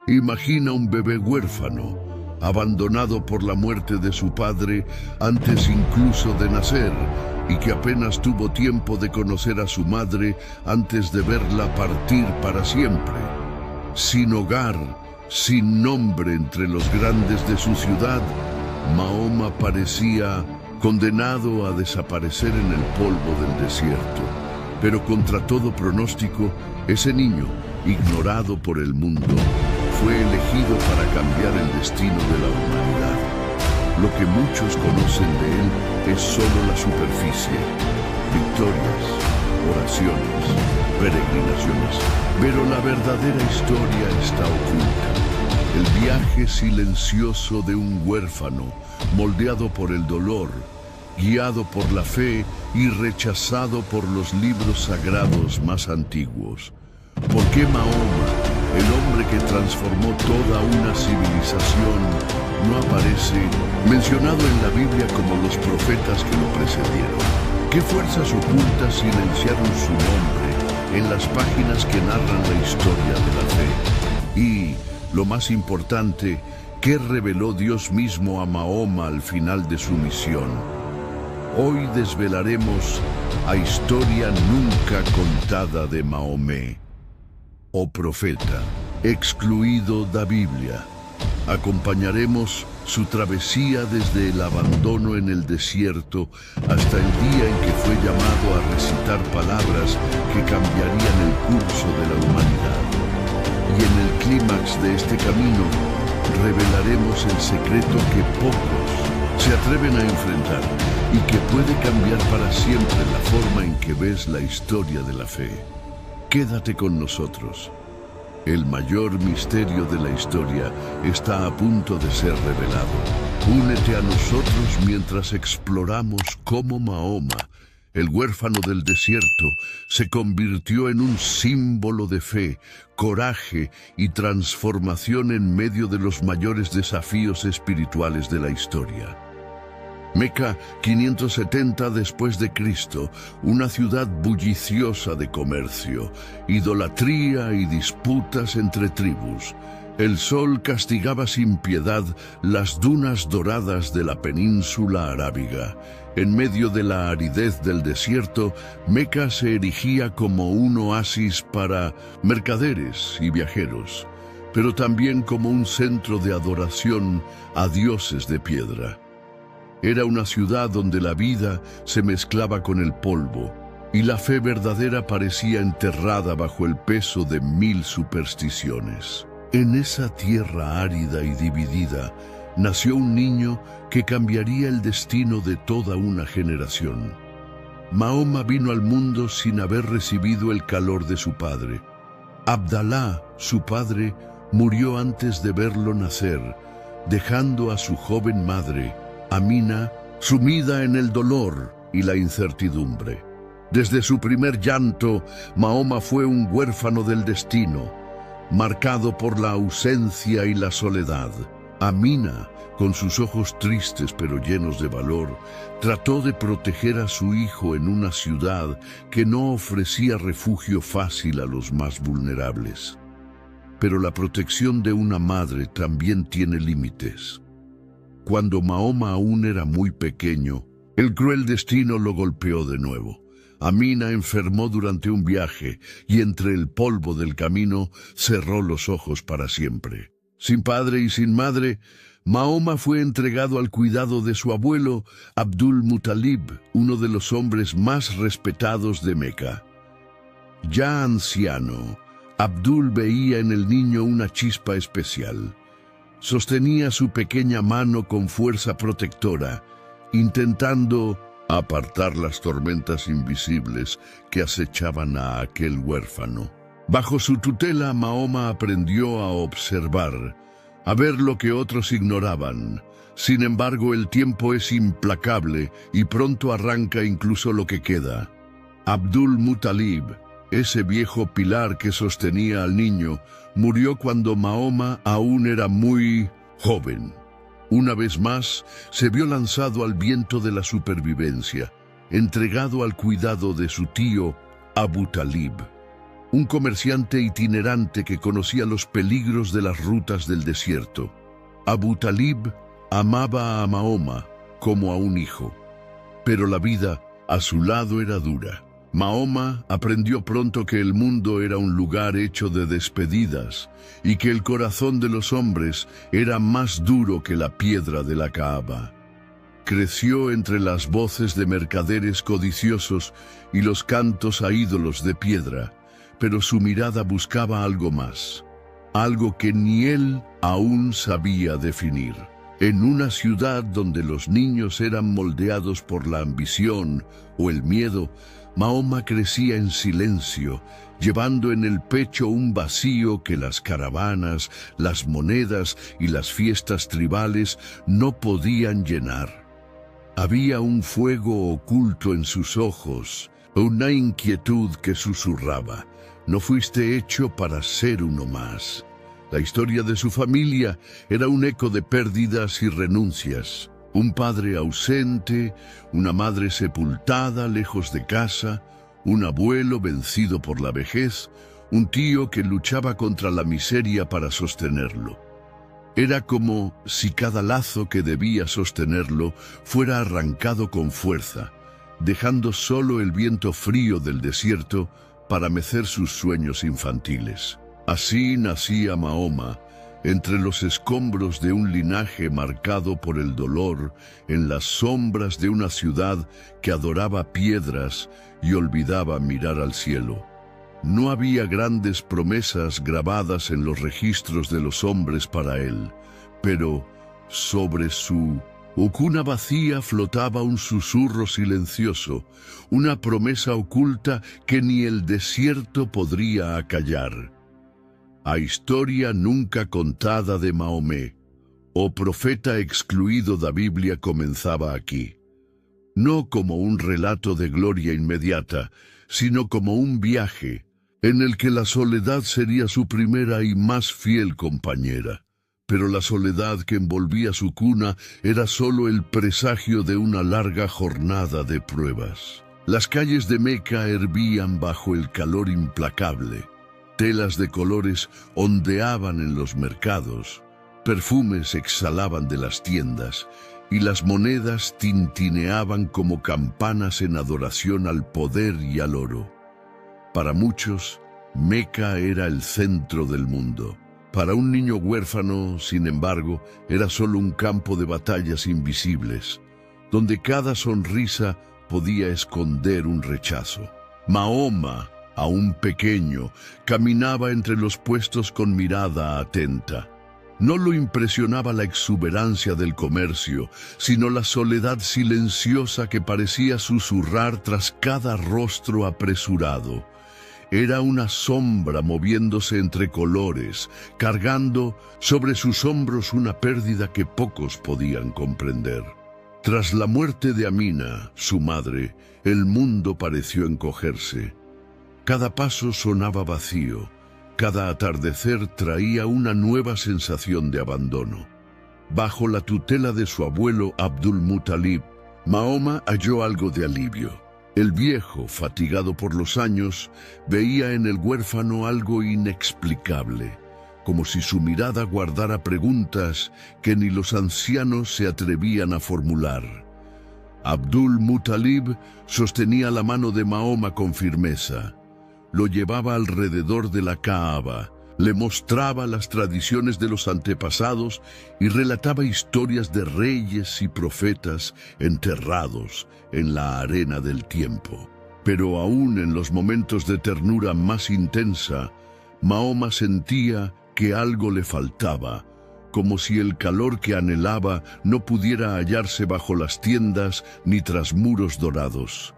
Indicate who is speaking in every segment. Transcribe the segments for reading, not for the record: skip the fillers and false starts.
Speaker 1: Imagina un bebé huérfano, abandonado por la muerte de su padre antes incluso de nacer, y que apenas tuvo tiempo de conocer a su madre antes de verla partir para siempre. Sin hogar, sin nombre entre los grandes de su ciudad, Mahoma parecía condenado a desaparecer en el polvo del desierto. Pero contra todo pronóstico, ese niño, ignorado por el mundo, fue elegido para cambiar el destino de la humanidad. Lo que muchos conocen de él es solo la superficie: victorias, oraciones, peregrinaciones. Pero la verdadera historia está oculta. El viaje silencioso de un huérfano, moldeado por el dolor, guiado por la fe y rechazado por los libros sagrados más antiguos. ¿Por qué Mahoma, el hombre que transformó toda una civilización, no aparece mencionado en la Biblia como los profetas que lo precedieron? ¿Qué fuerzas ocultas silenciaron su nombre en las páginas que narran la historia de la fe? Y, lo más importante, ¿qué reveló Dios mismo a Mahoma al final de su misión? Hoy desvelaremos a historia nunca contada de Mahomet, o profeta, excluido da Biblia. Acompañaremos su travesía desde el abandono en el desierto hasta el día en que fue llamado a recitar palabras que cambiarían el curso de la humanidad. Y en el clímax de este camino revelaremos el secreto que pocos se atreven a enfrentar y que puede cambiar para siempre la forma en que ves la historia de la fe. Quédate con nosotros. El mayor misterio de la historia está a punto de ser revelado. Únete a nosotros mientras exploramos cómo Mahoma, el huérfano del desierto, se convirtió en un símbolo de fe, coraje y transformación en medio de los mayores desafíos espirituales de la historia. Meca, 570 después de Cristo, una ciudad bulliciosa de comercio, idolatría y disputas entre tribus. El sol castigaba sin piedad las dunas doradas de la península arábiga. En medio de la aridez del desierto, Meca se erigía como un oasis para mercaderes y viajeros, pero también como un centro de adoración a dioses de piedra. Era una ciudad donde la vida se mezclaba con el polvo y la fe verdadera parecía enterrada bajo el peso de 1000 supersticiones. En esa tierra árida y dividida nació un niño que cambiaría el destino de toda una generación. Mahoma vino al mundo sin haber recibido el calor de su padre. Abdalá, su padre, murió antes de verlo nacer, dejando a su joven madre, Amina, sumida en el dolor y la incertidumbre. Desde su primer llanto, Mahoma fue un huérfano del destino, marcado por la ausencia y la soledad. Amina, con sus ojos tristes pero llenos de valor, trató de proteger a su hijo en una ciudad que no ofrecía refugio fácil a los más vulnerables. Pero la protección de una madre también tiene límites. Cuando Mahoma aún era muy pequeño, el cruel destino lo golpeó de nuevo. Amina enfermó durante un viaje y entre el polvo del camino cerró los ojos para siempre. Sin padre y sin madre, Mahoma fue entregado al cuidado de su abuelo Abdul Muttalib, uno de los hombres más respetados de Meca. Ya anciano, Abdul veía en el niño una chispa especial. Sostenía su pequeña mano con fuerza protectora, intentando apartar las tormentas invisibles que acechaban a aquel huérfano. Bajo su tutela, Mahoma aprendió a observar, a ver lo que otros ignoraban. Sin embargo, el tiempo es implacable y pronto arranca incluso lo que queda. Abdul Muttalib, ese viejo pilar que sostenía al niño, murió cuando Mahoma aún era muy joven. Una vez más, se vio lanzado al viento de la supervivencia, entregado al cuidado de su tío Abu Talib. un comerciante itinerante que conocía los peligros de las rutas del desierto. Abu Talib amaba a Mahoma como a un hijo, pero la vida a su lado era dura. Mahoma aprendió pronto que el mundo era un lugar hecho de despedidas y que el corazón de los hombres era más duro que la piedra de la Kaaba. Creció entre las voces de mercaderes codiciosos y los cantos a ídolos de piedra, pero su mirada buscaba algo más, algo que ni él aún sabía definir. En una ciudad donde los niños eran moldeados por la ambición o el miedo, Mahoma crecía en silencio, llevando en el pecho un vacío que las caravanas, las monedas y las fiestas tribales no podían llenar. Había un fuego oculto en sus ojos, una inquietud que susurraba: no fuiste hecho para ser uno más. La historia de su familia era un eco de pérdidas y renuncias. Un padre ausente, una madre sepultada lejos de casa, un abuelo vencido por la vejez, un tío que luchaba contra la miseria para sostenerlo. Era como si cada lazo que debía sostenerlo fuera arrancado con fuerza, dejando solo el viento frío del desierto para mecer sus sueños infantiles. Así nacía Mahoma, entre los escombros de un linaje marcado por el dolor, en las sombras de una ciudad que adoraba piedras y olvidaba mirar al cielo. No había grandes promesas grabadas en los registros de los hombres para él, pero sobre su cuna vacía flotaba un susurro silencioso, una promesa oculta que ni el desierto podría acallar. A historia nunca contada de Mahomet, o profeta excluido da Biblia, comenzaba aquí. No como un relato de gloria inmediata, sino como un viaje en el que la soledad sería su primera y más fiel compañera. Pero la soledad que envolvía su cuna era solo el presagio de una larga jornada de pruebas. Las calles de Meca hervían bajo el calor implacable. Telas de colores ondeaban en los mercados, perfumes exhalaban de las tiendas y las monedas tintineaban como campanas en adoración al poder y al oro. Para muchos, Meca era el centro del mundo. Para un niño huérfano, sin embargo, era solo un campo de batallas invisibles, donde cada sonrisa podía esconder un rechazo. Mahoma, aún pequeño, caminaba entre los puestos con mirada atenta. No lo impresionaba la exuberancia del comercio, sino la soledad silenciosa que parecía susurrar tras cada rostro apresurado. Era una sombra moviéndose entre colores, cargando sobre sus hombros una pérdida que pocos podían comprender. Tras la muerte de Amina, su madre, el mundo pareció encogerse. Cada paso sonaba vacío, cada atardecer traía una nueva sensación de abandono. Bajo la tutela de su abuelo Abdul Muttalib, Mahoma halló algo de alivio. El viejo, fatigado por los años, veía en el huérfano algo inexplicable, como si su mirada guardara preguntas que ni los ancianos se atrevían a formular. Abdul Muttalib sostenía la mano de Mahoma con firmeza. Lo llevaba alrededor de la Kaaba, le mostraba las tradiciones de los antepasados y relataba historias de reyes y profetas enterrados en la arena del tiempo. Pero aún en los momentos de ternura más intensa, Mahoma sentía que algo le faltaba, como si el calor que anhelaba no pudiera hallarse bajo las tiendas ni tras muros dorados.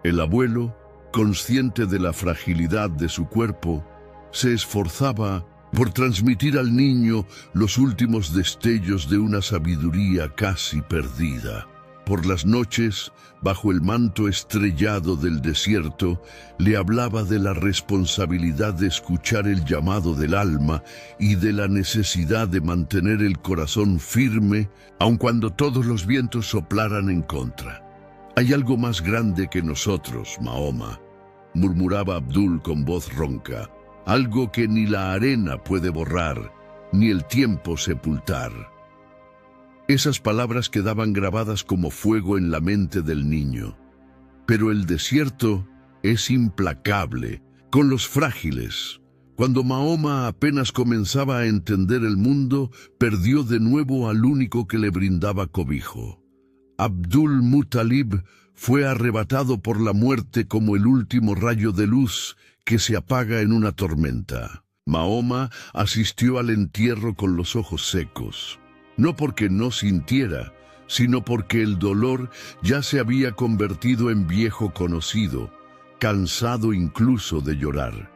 Speaker 1: El abuelo, consciente de la fragilidad de su cuerpo, se esforzaba por transmitir al niño los últimos destellos de una sabiduría casi perdida. Por las noches, bajo el manto estrellado del desierto, le hablaba de la responsabilidad de escuchar el llamado del alma y de la necesidad de mantener el corazón firme, aun cuando todos los vientos soplaran en contra. Hay algo más grande que nosotros, Mahoma. murmuraba Abdul con voz ronca, algo que ni la arena puede borrar, ni el tiempo sepultar. Esas palabras quedaban grabadas como fuego en la mente del niño. Pero el desierto es implacable con los frágiles. Cuando Mahoma apenas comenzaba a entender el mundo, perdió de nuevo al único que le brindaba cobijo. Abdul Muttalib fue arrebatado por la muerte como el último rayo de luz que se apaga en una tormenta. Mahoma asistió al entierro con los ojos secos, no porque no sintiera, sino porque el dolor ya se había convertido en viejo conocido, cansado incluso de llorar.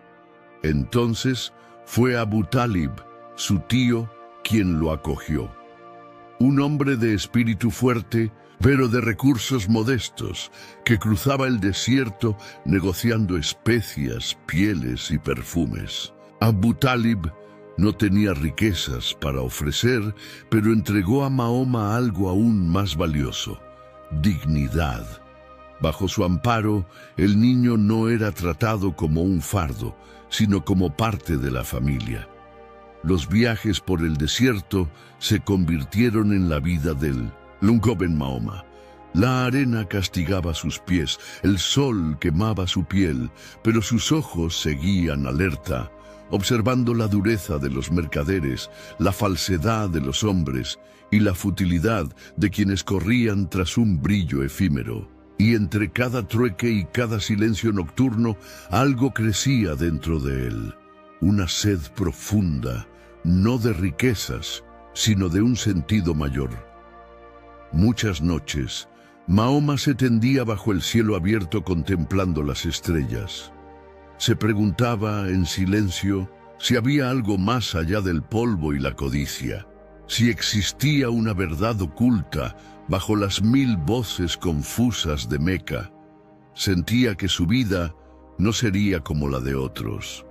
Speaker 1: Entonces fue Abu Talib, su tío, quien lo acogió. Un hombre de espíritu fuerte, pero de recursos modestos, que cruzaba el desierto negociando especias, pieles y perfumes. Abu Talib no tenía riquezas para ofrecer, pero entregó a Mahoma algo aún más valioso: dignidad. Bajo su amparo, el niño no era tratado como un fardo, sino como parte de la familia. Los viajes por el desierto se convirtieron en la vida del joven Mahoma. La arena castigaba sus pies, el sol quemaba su piel, pero sus ojos seguían alerta, observando la dureza de los mercaderes, la falsedad de los hombres y la futilidad de quienes corrían tras un brillo efímero. Y entre cada trueque y cada silencio nocturno, algo crecía dentro de él. Una sed profunda, no de riquezas, sino de un sentido mayor. Muchas noches, Mahoma se tendía bajo el cielo abierto contemplando las estrellas. Se preguntaba en silencio si había algo más allá del polvo y la codicia, si existía una verdad oculta bajo las 1000 voces confusas de Meca. Sentía que su vida no sería como la de otros.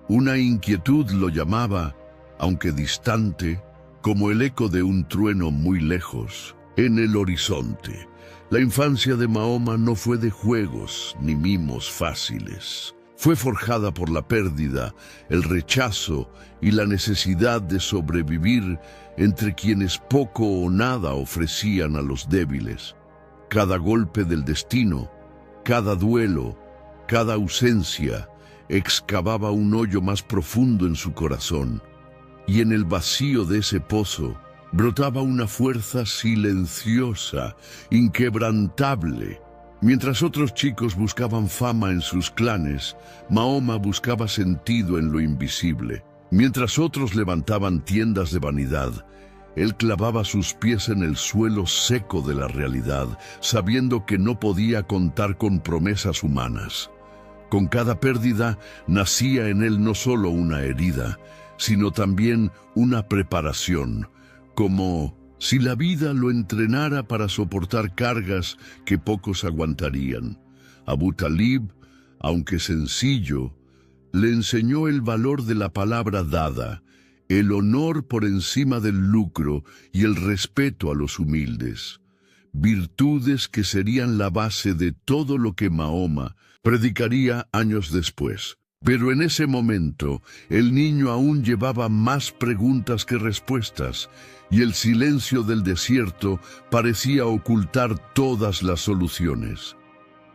Speaker 1: Una inquietud lo llamaba, aunque distante, como el eco de un trueno muy lejos, en el horizonte. La infancia de Mahoma no fue de juegos ni mimos fáciles. Fue forjada por la pérdida, el rechazo y la necesidad de sobrevivir entre quienes poco o nada ofrecían a los débiles. Cada golpe del destino, cada duelo, cada ausencia, excavaba un hoyo más profundo en su corazón, y en el vacío de ese pozo brotaba una fuerza silenciosa, inquebrantable. Mientras otros chicos buscaban fama en sus clanes, Mahoma buscaba sentido en lo invisible. Mientras otros levantaban tiendas de vanidad, él clavaba sus pies en el suelo seco de la realidad, sabiendo que no podía contar con promesas humanas. Con cada pérdida nacía en él no solo una herida, sino también una preparación, como si la vida lo entrenara para soportar cargas que pocos aguantarían. Abu Talib, aunque sencillo, le enseñó el valor de la palabra dada, el honor por encima del lucro y el respeto a los humildes, virtudes que serían la base de todo lo que Mahoma predicaría años después. Pero en ese momento, el niño aún llevaba más preguntas que respuestas, y el silencio del desierto parecía ocultar todas las soluciones.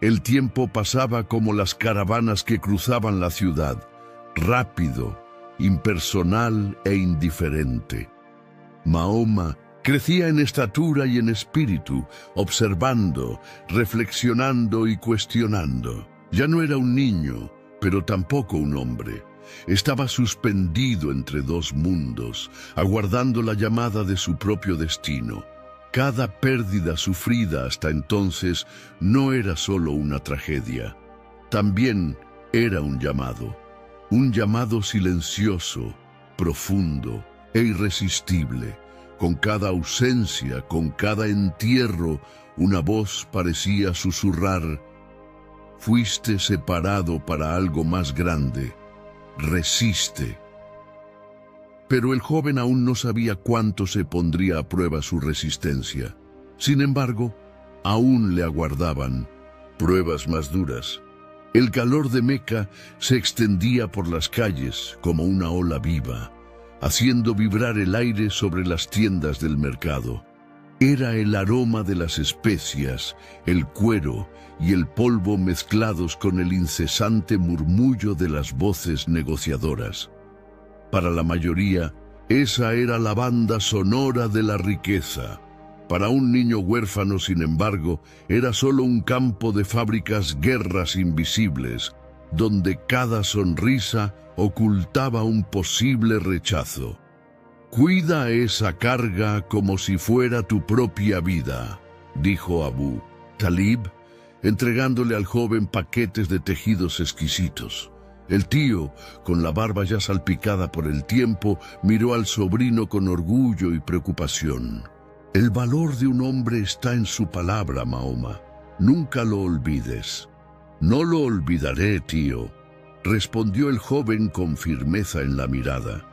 Speaker 1: El tiempo pasaba como las caravanas que cruzaban la ciudad, rápido, impersonal e indiferente. Mahoma crecía en estatura y en espíritu, observando, reflexionando y cuestionando. Ya no era un niño, pero tampoco un hombre. Estaba suspendido entre dos mundos, aguardando la llamada de su propio destino. Cada pérdida sufrida hasta entonces no era solo una tragedia, también era un llamado silencioso, profundo e irresistible. Con cada ausencia, con cada entierro, una voz parecía susurrar: fuiste separado para algo más grande, resiste. Pero el joven aún no sabía cuánto se pondría a prueba su resistencia. Sin embargo, aún le aguardaban pruebas más duras. El calor de Meca se extendía por las calles como una ola viva, haciendo vibrar el aire sobre las tiendas del mercado. Era el aroma de las especias, el cuero y el polvo mezclados con el incesante murmullo de las voces negociadoras. Para la mayoría, esa era la banda sonora de la riqueza. Para un niño huérfano, sin embargo, era solo un campo de fábricas guerras invisibles, donde cada sonrisa ocultaba un posible rechazo. «Cuida esa carga como si fuera tu propia vida», dijo Abu Talib, entregándole al joven paquetes de tejidos exquisitos. El tío, con la barba ya salpicada por el tiempo, miró al sobrino con orgullo y preocupación. «El valor de un hombre está en su palabra, Mahoma. Nunca lo olvides». «No lo olvidaré, tío», respondió el joven con firmeza en la mirada.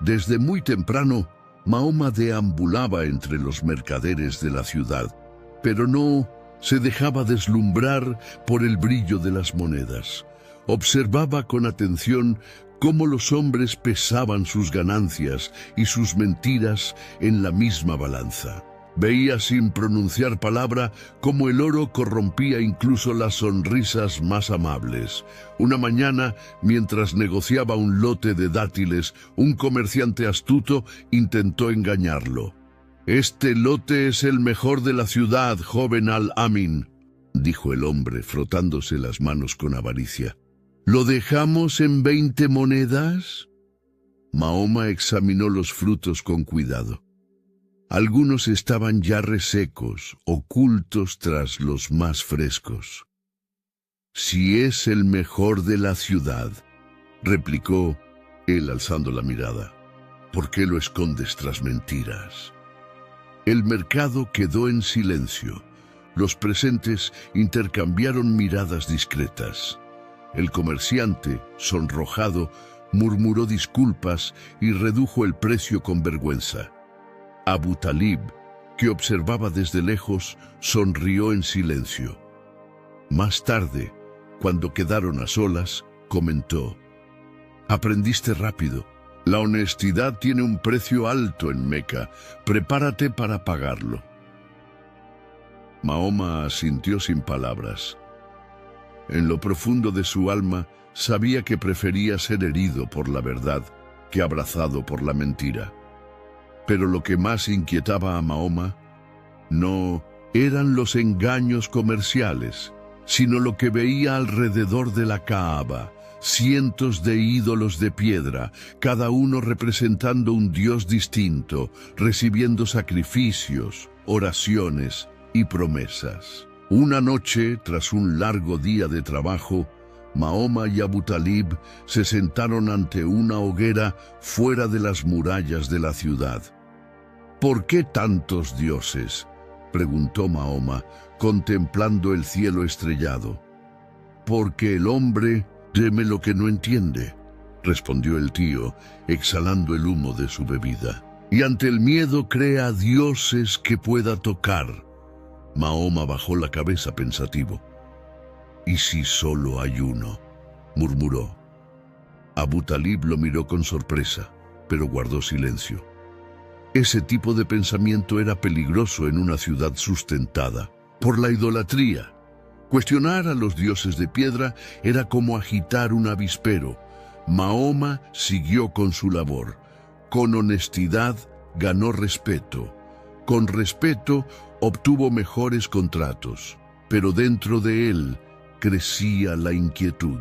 Speaker 1: Desde muy temprano, Mahoma deambulaba entre los mercaderes de la ciudad, pero no se dejaba deslumbrar por el brillo de las monedas. Observaba con atención cómo los hombres pesaban sus ganancias y sus mentiras en la misma balanza. Veía sin pronunciar palabra cómo el oro corrompía incluso las sonrisas más amables. Una mañana, mientras negociaba un lote de dátiles, un comerciante astuto intentó engañarlo. «Este lote es el mejor de la ciudad, joven Al-Amin», dijo el hombre, frotándose las manos con avaricia. «¿Lo dejamos en 20 monedas?» Mahoma examinó los frutos con cuidado. Algunos estaban ya resecos, ocultos tras los más frescos. «Si es el mejor de la ciudad», replicó él alzando la mirada, «¿por qué lo escondes tras mentiras?» El mercado quedó en silencio. Los presentes intercambiaron miradas discretas. El comerciante, sonrojado, murmuró disculpas y redujo el precio con vergüenza. Abu Talib, que observaba desde lejos, sonrió en silencio. Más tarde, cuando quedaron a solas, comentó: «Aprendiste rápido. La honestidad tiene un precio alto en Meca. Prepárate para pagarlo». Mahoma asintió sin palabras. En lo profundo de su alma, sabía que prefería ser herido por la verdad que abrazado por la mentira. Pero lo que más inquietaba a Mahoma no eran los engaños comerciales, sino lo que veía alrededor de la Kaaba, cientos de ídolos de piedra, cada uno representando un dios distinto, recibiendo sacrificios, oraciones y promesas. Una noche, tras un largo día de trabajo, Mahoma y Abu Talib se sentaron ante una hoguera fuera de las murallas de la ciudad. «¿Por qué tantos dioses?», preguntó Mahoma, contemplando el cielo estrellado. «Porque el hombre teme lo que no entiende», respondió el tío, exhalando el humo de su bebida. «Y ante el miedo crea dioses que pueda tocar». Mahoma bajó la cabeza pensativo. «¿Y si solo hay uno?», murmuró. Abu Talib lo miró con sorpresa, pero guardó silencio. Ese tipo de pensamiento era peligroso en una ciudad sustentada por la idolatría. Cuestionar a los dioses de piedra era como agitar un avispero. Mahoma siguió con su labor. Con honestidad ganó respeto. Con respeto obtuvo mejores contratos. Pero dentro de él crecía la inquietud.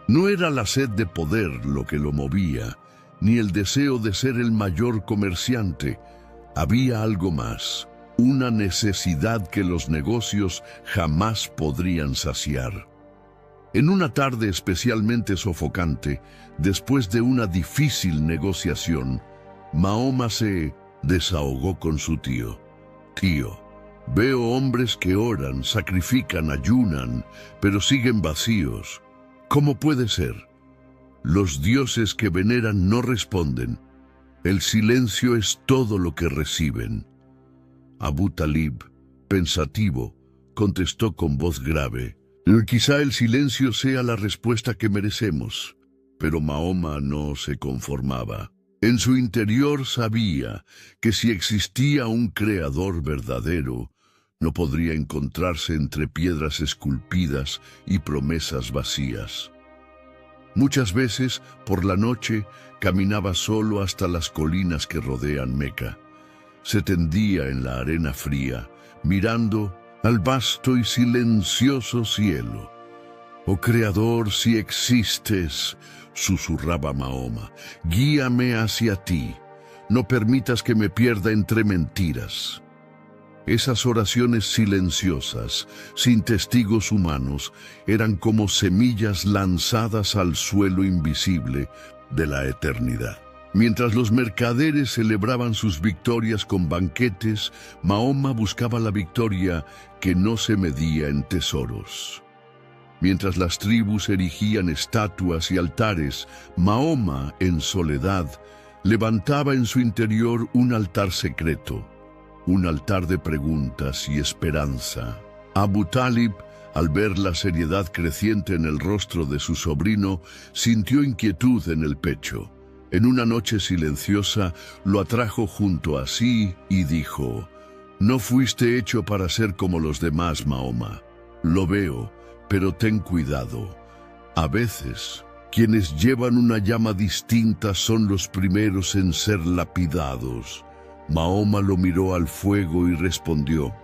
Speaker 1: No era la sed de poder lo que lo movía, ni el deseo de ser el mayor comerciante. Había algo más, una necesidad que los negocios jamás podrían saciar. En una tarde especialmente sofocante, después de una difícil negociación, Mahoma se desahogó con su tío. «Tío, veo hombres que oran, sacrifican, ayunan, pero siguen vacíos. ¿Cómo puede ser? Los dioses que veneran no responden. El silencio es todo lo que reciben». Abu Talib, pensativo, contestó con voz grave: Quizá el silencio sea la respuesta que merecemos, pero Mahoma no se conformaba. En su interior sabía que si existía un creador verdadero, no podría encontrarse entre piedras esculpidas y promesas vacías. Muchas veces, por la noche, caminaba solo hasta las colinas que rodean Meca. Se tendía en la arena fría, mirando al vasto y silencioso cielo. «Oh Creador, si existes», susurraba Mahoma, «guíame hacia ti. No permitas que me pierda entre mentiras». Esas oraciones silenciosas, sin testigos humanos, eran como semillas lanzadas al suelo invisible de la eternidad. Mientras los mercaderes celebraban sus victorias con banquetes, Mahoma buscaba la victoria que no se medía en tesoros. Mientras las tribus erigían estatuas y altares, Mahoma, en soledad, levantaba en su interior un altar secreto, un altar de preguntas y esperanza. Abu Talib, al ver la seriedad creciente en el rostro de su sobrino, sintió inquietud en el pecho. En una noche silenciosa, lo atrajo junto a sí y dijo: «No fuiste hecho para ser como los demás, Mahoma. Lo veo, pero ten cuidado. A veces, quienes llevan una llama distinta son los primeros en ser lapidados». Mahoma lo miró al fuego y respondió: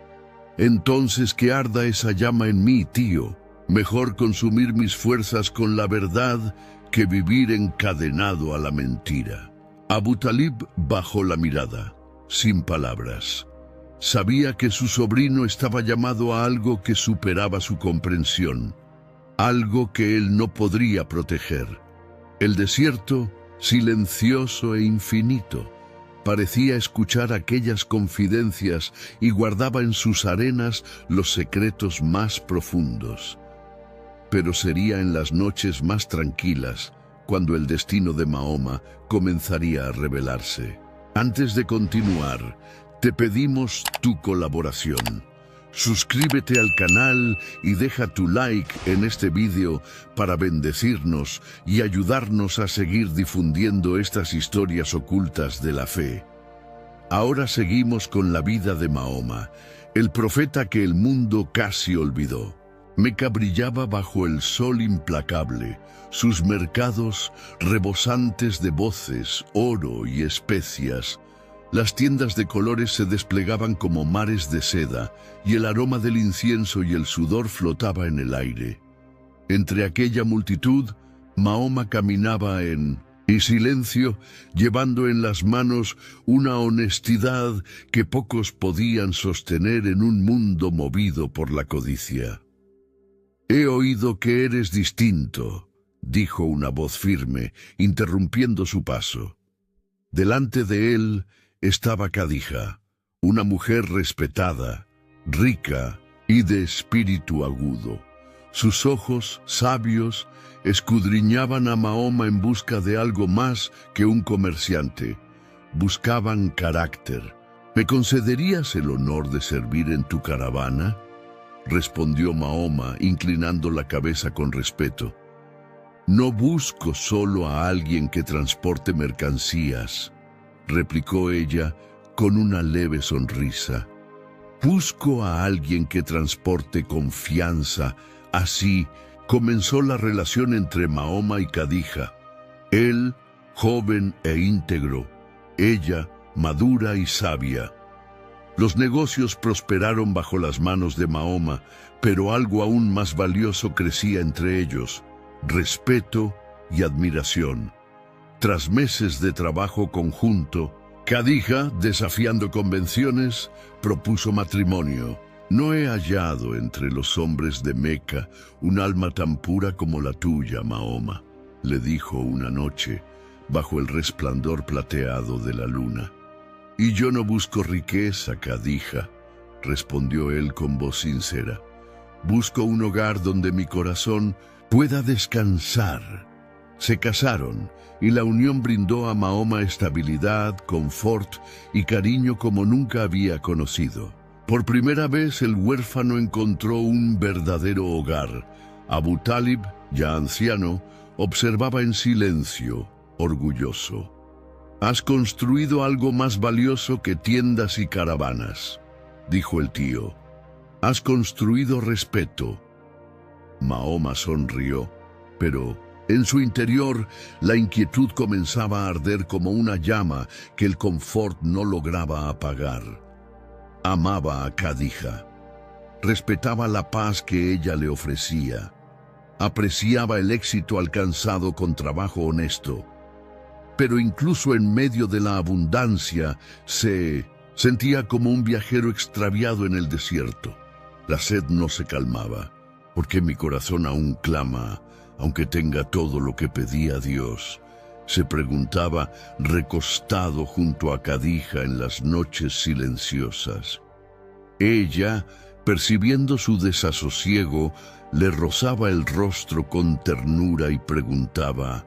Speaker 1: «Entonces que arda esa llama en mí, tío. Mejor consumir mis fuerzas con la verdad que vivir encadenado a la mentira». Abu Talib bajó la mirada, sin palabras. Sabía que su sobrino estaba llamado a algo que superaba su comprensión, algo que él no podría proteger. El desierto, silencioso e infinito, parecía escuchar aquellas confidencias y guardaba en sus arenas los secretos más profundos. Pero sería en las noches más tranquilas cuando el destino de Mahoma comenzaría a revelarse. Antes de continuar, te pedimos tu colaboración. Suscríbete al canal y deja tu like en este vídeo para bendecirnos y ayudarnos a seguir difundiendo estas historias ocultas de la fe. Ahora seguimos con la vida de Mahoma, el profeta que el mundo casi olvidó. Meca brillaba bajo el sol implacable, sus mercados rebosantes de voces, oro y especias. Las tiendas de colores se desplegaban como mares de seda, y el aroma del incienso y el sudor flotaba en el aire. Entre aquella multitud, Mahoma caminaba en silencio, llevando en las manos una honestidad que pocos podían sostener en un mundo movido por la codicia. «He oído que eres distinto», dijo una voz firme, interrumpiendo su paso. Delante de él estaba Khadija, una mujer respetada, rica y de espíritu agudo. Sus ojos, sabios, escudriñaban a Mahoma en busca de algo más que un comerciante. Buscaban carácter. «¿Me concederías el honor de servir en tu caravana?», respondió Mahoma, inclinando la cabeza con respeto. «No busco solo a alguien que transporte mercancías», replicó ella con una leve sonrisa. «Busco a alguien que transporte confianza». Así comenzó la relación entre Mahoma y Khadija. Él, joven e íntegro; ella, madura y sabia. Los negocios prosperaron bajo las manos de Mahoma, pero algo aún más valioso crecía entre ellos: respeto y admiración. Tras meses de trabajo conjunto, Khadija, desafiando convenciones, propuso matrimonio. «No he hallado entre los hombres de Meca un alma tan pura como la tuya, Mahoma», le dijo una noche, bajo el resplandor plateado de la luna. «Y yo no busco riqueza, Khadija», respondió él con voz sincera. «Busco un hogar donde mi corazón pueda descansar». Se casaron, y la unión brindó a Mahoma estabilidad, confort y cariño como nunca había conocido. Por primera vez el huérfano encontró un verdadero hogar. Abu Talib, ya anciano, observaba en silencio, orgulloso. «Has construido algo más valioso que tiendas y caravanas», dijo el tío. «Has construido respeto». Mahoma sonrió, pero en su interior la inquietud comenzaba a arder como una llama que el confort no lograba apagar. Amaba a Khadija. Respetaba la paz que ella le ofrecía. Apreciaba el éxito alcanzado con trabajo honesto. Pero incluso en medio de la abundancia se sentía como un viajero extraviado en el desierto. La sed no se calmaba. ¿Por qué mi corazón aún clama, aunque tenga todo lo que pedí a Dios?, se preguntaba recostado junto a Khadija en las noches silenciosas. Ella, percibiendo su desasosiego, le rozaba el rostro con ternura y preguntaba: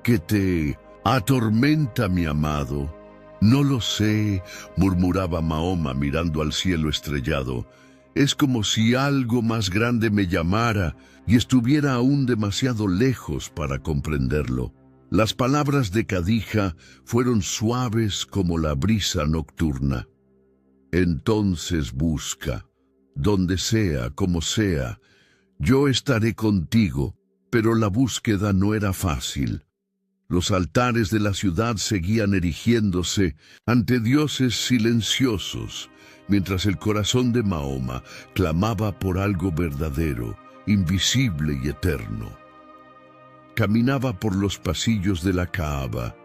Speaker 1: «¿Qué te atormenta, mi amado?» «No lo sé», murmuraba Mahoma mirando al cielo estrellado. «Es como si algo más grande me llamara y estuviera aún demasiado lejos para comprenderlo». Las palabras de Khadija fueron suaves como la brisa nocturna. «Entonces busca, donde sea, como sea. Yo estaré contigo», pero la búsqueda no era fácil. Los altares de la ciudad seguían erigiéndose ante dioses silenciosos, mientras el corazón de Mahoma clamaba por algo verdadero, invisible y eterno. Caminaba por los pasillos de la Kaaba,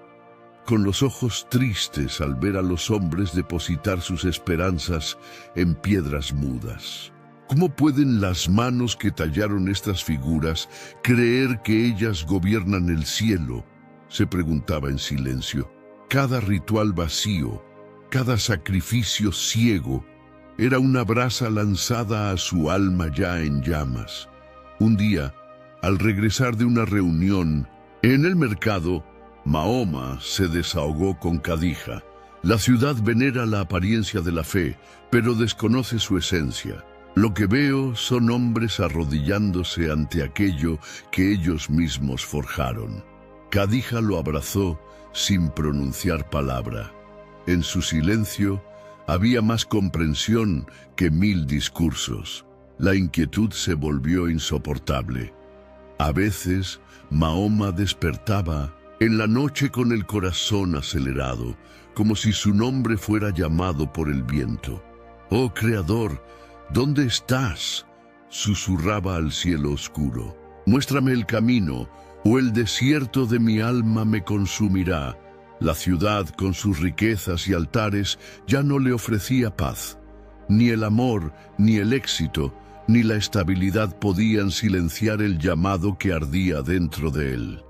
Speaker 1: con los ojos tristes al ver a los hombres depositar sus esperanzas en piedras mudas. ¿Cómo pueden las manos que tallaron estas figuras creer que ellas gobiernan el cielo?, se preguntaba en silencio. Cada ritual vacío, cada sacrificio ciego, era una brasa lanzada a su alma ya en llamas. Un día, al regresar de una reunión en el mercado, Mahoma se desahogó con Khadija. La ciudad venera la apariencia de la fe, pero desconoce su esencia. Lo que veo son hombres arrodillándose ante aquello que ellos mismos forjaron. Khadija lo abrazó sin pronunciar palabra. En su silencio había más comprensión que 1000 discursos. La inquietud se volvió insoportable. A veces, Mahoma despertaba en la noche con el corazón acelerado, como si su nombre fuera llamado por el viento. «Oh Creador, ¿dónde estás?», susurraba al cielo oscuro. «Muéstrame el camino, o el desierto de mi alma me consumirá». La ciudad, con sus riquezas y altares, ya no le ofrecía paz. Ni el amor, ni el éxito, ni la estabilidad podían silenciar el llamado que ardía dentro de él.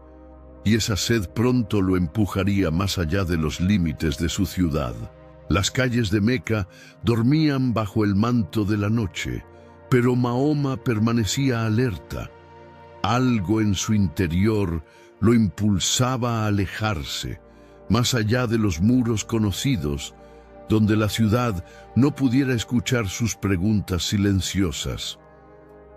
Speaker 1: Y esa sed pronto lo empujaría más allá de los límites de su ciudad. Las calles de Meca dormían bajo el manto de la noche, pero Mahoma permanecía alerta. Algo en su interior lo impulsaba a alejarse, más allá de los muros conocidos, donde la ciudad no pudiera escuchar sus preguntas silenciosas.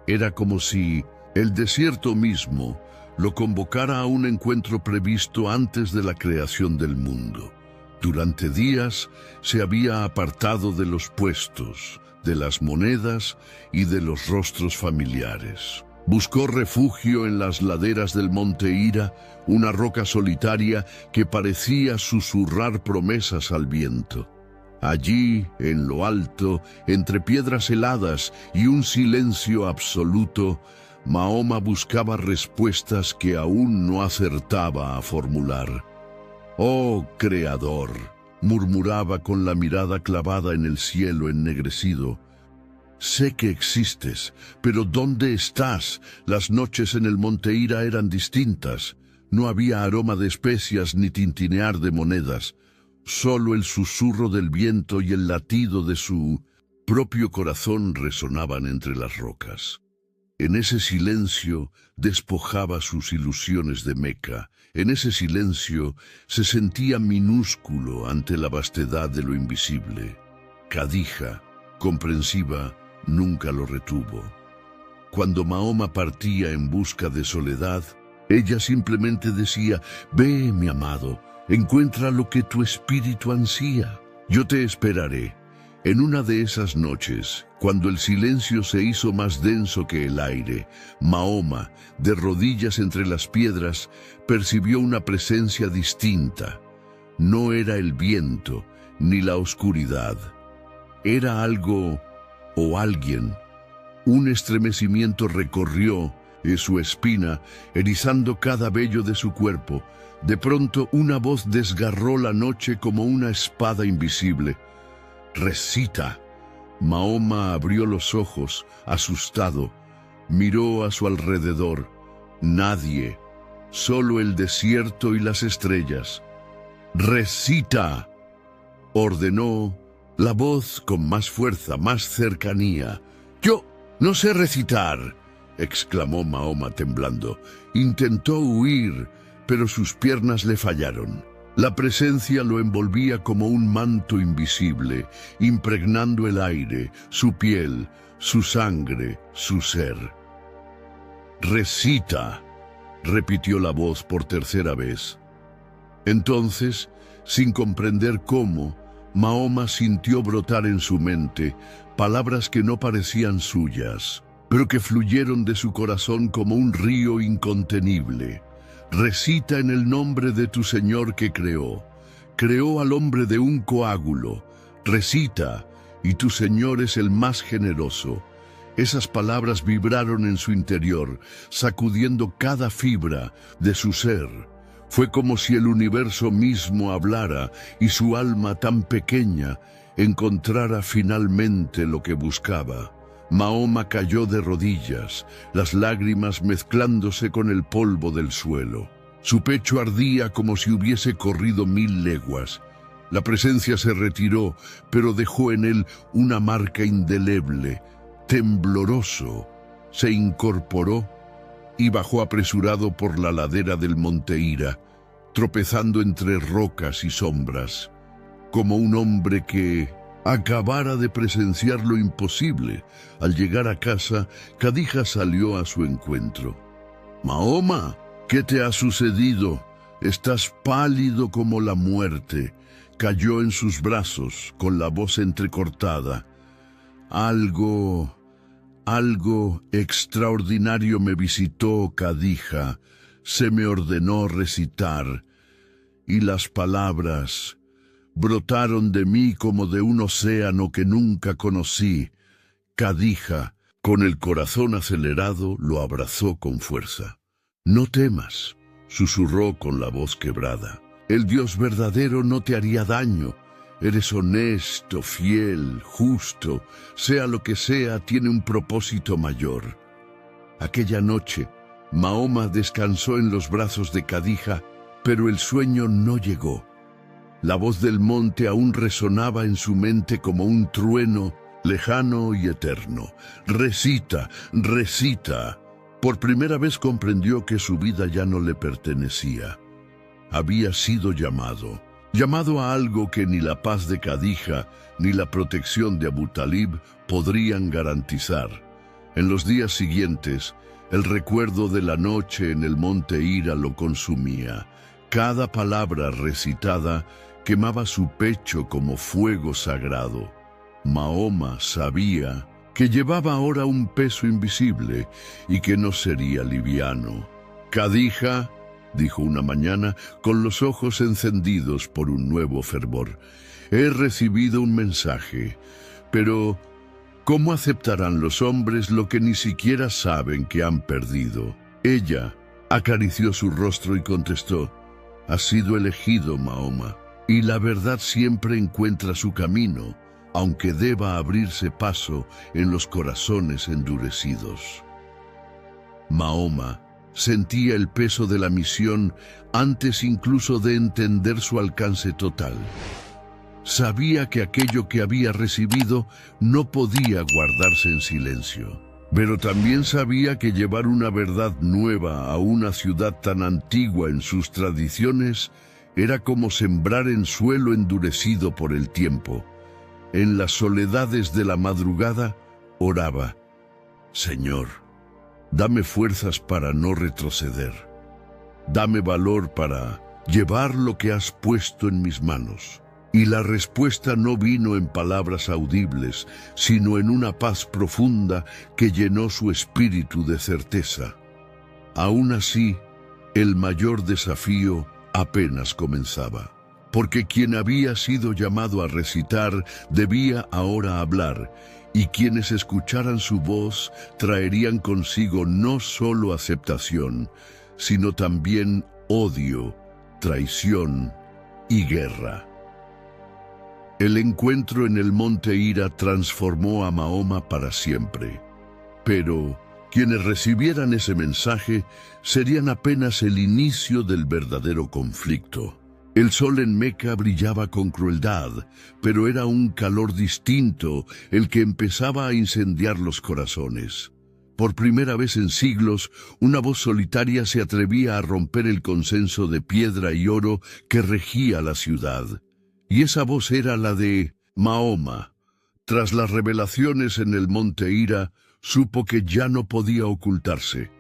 Speaker 1: Era como si el desierto mismo lo convocara a un encuentro previsto antes de la creación del mundo. Durante días se había apartado de los puestos, de las monedas y de los rostros familiares. Buscó refugio en las laderas del monte Hira, una roca solitaria que parecía susurrar promesas al viento. Allí, en lo alto, entre piedras heladas y un silencio absoluto, Mahoma buscaba respuestas que aún no acertaba a formular. «Oh Creador», murmuraba con la mirada clavada en el cielo ennegrecido, «sé que existes, pero ¿dónde estás?». Las noches en el monte Hira eran distintas. No había aroma de especias ni tintinear de monedas. Solo el susurro del viento y el latido de su propio corazón resonaban entre las rocas. En ese silencio despojaba sus ilusiones de Meca. En ese silencio se sentía minúsculo ante la vastedad de lo invisible. Khadija, comprensiva, nunca lo retuvo. Cuando Mahoma partía en busca de soledad, ella simplemente decía: «Ve, mi amado, encuentra lo que tu espíritu ansía. Yo te esperaré». En una de esas noches, cuando el silencio se hizo más denso que el aire, Mahoma, de rodillas entre las piedras, percibió una presencia distinta. No era el viento, ni la oscuridad. Era algo o alguien. Un estremecimiento recorrió su espina, erizando cada vello de su cuerpo. De pronto, una voz desgarró la noche como una espada invisible. «Recita». Mahoma abrió los ojos, asustado. Miró a su alrededor. Nadie, solo el desierto y las estrellas. «Recita», ordenó la voz con más fuerza, más cercanía. «Yo no sé recitar», exclamó Mahoma temblando. Intentó huir, pero sus piernas le fallaron. La presencia lo envolvía como un manto invisible, impregnando el aire, su piel, su sangre, su ser. «Recita», repitió la voz por tercera vez. Entonces, sin comprender cómo, Mahoma sintió brotar en su mente palabras que no parecían suyas, pero que fluyeron de su corazón como un río incontenible. «Recita en el nombre de tu Señor que creó. Creó al hombre de un coágulo. Recita, y tu Señor es el más generoso». Esas palabras vibraron en su interior, sacudiendo cada fibra de su ser. Fue como si el universo mismo hablara y su alma tan pequeña encontrara finalmente lo que buscaba. Mahoma cayó de rodillas, las lágrimas mezclándose con el polvo del suelo. Su pecho ardía como si hubiese corrido 1000 leguas. La presencia se retiró, pero dejó en él una marca indeleble. Tembloroso, se incorporó y bajó apresurado por la ladera del monte Hira, tropezando entre rocas y sombras, como un hombre que acabara de presenciar lo imposible. Al llegar a casa, Khadija salió a su encuentro. «Mahoma, ¿qué te ha sucedido? Estás pálido como la muerte». Cayó en sus brazos, con la voz entrecortada. Algo extraordinario me visitó, Khadija. Se me ordenó recitar, y las palabras brotaron de mí como de un océano que nunca conocí. Khadija, con el corazón acelerado, lo abrazó con fuerza. «No temas», susurró con la voz quebrada. «El Dios verdadero no te haría daño. Eres honesto, fiel, justo. Sea lo que sea, tiene un propósito mayor». Aquella noche, Mahoma descansó en los brazos de Khadija, pero el sueño no llegó. La voz del monte aún resonaba en su mente como un trueno lejano y eterno. «Recita, recita». Por primera vez comprendió que su vida ya no le pertenecía. Había sido llamado a algo que ni la paz de Khadija ni la protección de Abu Talib podrían garantizar. En los días siguientes, el recuerdo de la noche en el monte Hira lo consumía. Cada palabra recitada quemaba su pecho como fuego sagrado. Mahoma sabía que llevaba ahora un peso invisible y que no sería liviano. «Khadija», dijo una mañana, con los ojos encendidos por un nuevo fervor, «he recibido un mensaje, pero ¿cómo aceptarán los hombres lo que ni siquiera saben que han perdido?» Ella acarició su rostro y contestó: «Has sido elegido, Mahoma, y la verdad siempre encuentra su camino, aunque deba abrirse paso en los corazones endurecidos». Mahoma sentía el peso de la misión antes incluso de entender su alcance total. Sabía que aquello que había recibido no podía guardarse en silencio, pero también sabía que llevar una verdad nueva a una ciudad tan antigua en sus tradiciones era como sembrar en suelo endurecido por el tiempo. En las soledades de la madrugada, oraba: Señor, dame fuerzas para no retroceder. Dame valor para llevar lo que has puesto en mis manos. Y la respuesta no vino en palabras audibles, sino en una paz profunda que llenó su espíritu de certeza. Aún así, el mayor desafío apenas comenzaba, porque quien había sido llamado a recitar debía ahora hablar, y quienes escucharan su voz traerían consigo no solo aceptación, sino también odio, traición y guerra. El encuentro en el monte Hira transformó a Mahoma para siempre, pero quienes recibieran ese mensaje serían apenas el inicio del verdadero conflicto. El sol en Meca brillaba con crueldad, pero era un calor distinto el que empezaba a incendiar los corazones. Por primera vez en siglos, una voz solitaria se atrevía a romper el consenso de piedra y oro que regía la ciudad. Y esa voz era la de Mahoma. Tras las revelaciones en el monte Hira, supo que ya no podía ocultarse.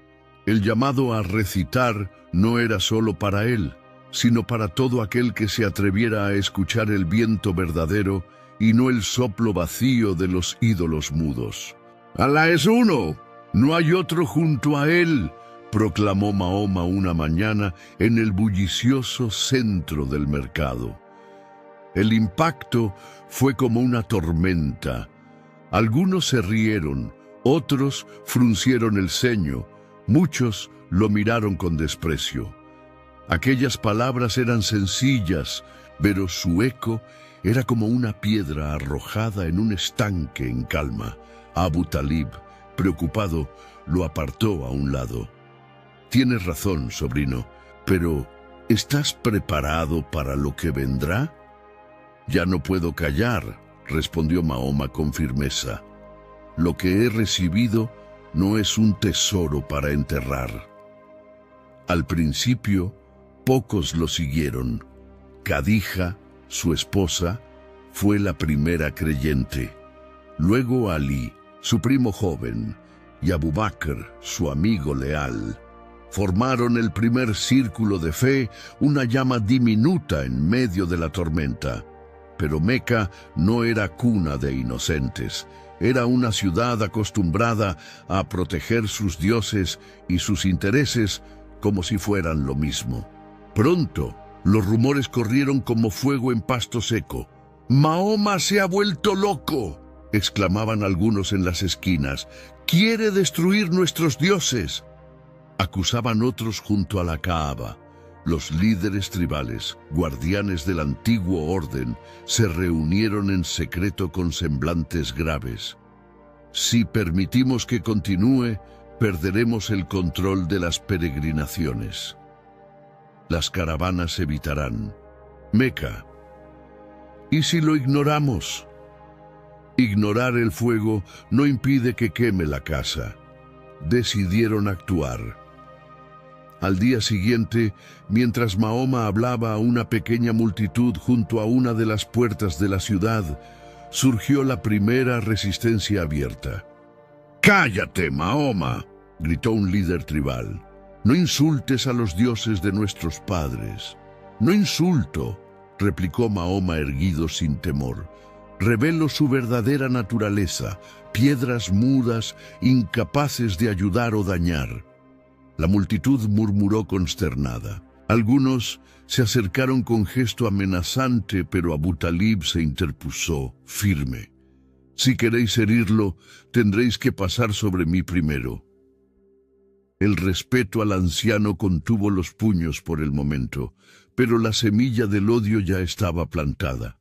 Speaker 1: El llamado a recitar no era solo para él, sino para todo aquel que se atreviera a escuchar el viento verdadero y no el soplo vacío de los ídolos mudos. «Alá es uno, no hay otro junto a él», proclamó Mahoma una mañana en el bullicioso centro del mercado. El impacto fue como una tormenta. Algunos se rieron, otros fruncieron el ceño, muchos lo miraron con desprecio. Aquellas palabras eran sencillas, pero su eco era como una piedra arrojada en un estanque en calma. Abu Talib, preocupado, lo apartó a un lado. «Tienes razón, sobrino, pero ¿estás preparado para lo que vendrá?» «Ya no puedo callar», respondió Mahoma con firmeza. «Lo que he recibido no es un tesoro para enterrar». Al principio, pocos lo siguieron. Khadija, su esposa, fue la primera creyente. Luego Ali, su primo joven, y Abu Bakr, su amigo leal. Formaron el primer círculo de fe, una llama diminuta en medio de la tormenta. Pero Meca no era cuna de inocentes. Era una ciudad acostumbrada a proteger sus dioses y sus intereses como si fueran lo mismo. Pronto, los rumores corrieron como fuego en pasto seco. «¡Mahoma se ha vuelto loco!», exclamaban algunos en las esquinas. «¡Quiere destruir nuestros dioses!», acusaban otros junto a la Kaaba. Los líderes tribales, guardianes del antiguo orden, se reunieron en secreto con semblantes graves. «Si permitimos que continúe, perderemos el control de las peregrinaciones. Las caravanas evitarán Meca. ¿Y si lo ignoramos?» Ignorar el fuego no impide que queme la casa. Decidieron actuar. Al día siguiente, mientras Mahoma hablaba a una pequeña multitud junto a una de las puertas de la ciudad, surgió la primera resistencia abierta. «¡Cállate, Mahoma!», gritó un líder tribal. «No insultes a los dioses de nuestros padres». «No insulto», replicó Mahoma erguido sin temor. «Revelo su verdadera naturaleza, piedras mudas, incapaces de ayudar o dañar». La multitud murmuró consternada. Algunos se acercaron con gesto amenazante, pero Abu Talib se interpuso, firme. «Si queréis herirlo, tendréis que pasar sobre mí primero». El respeto al anciano contuvo los puños por el momento, pero la semilla del odio ya estaba plantada.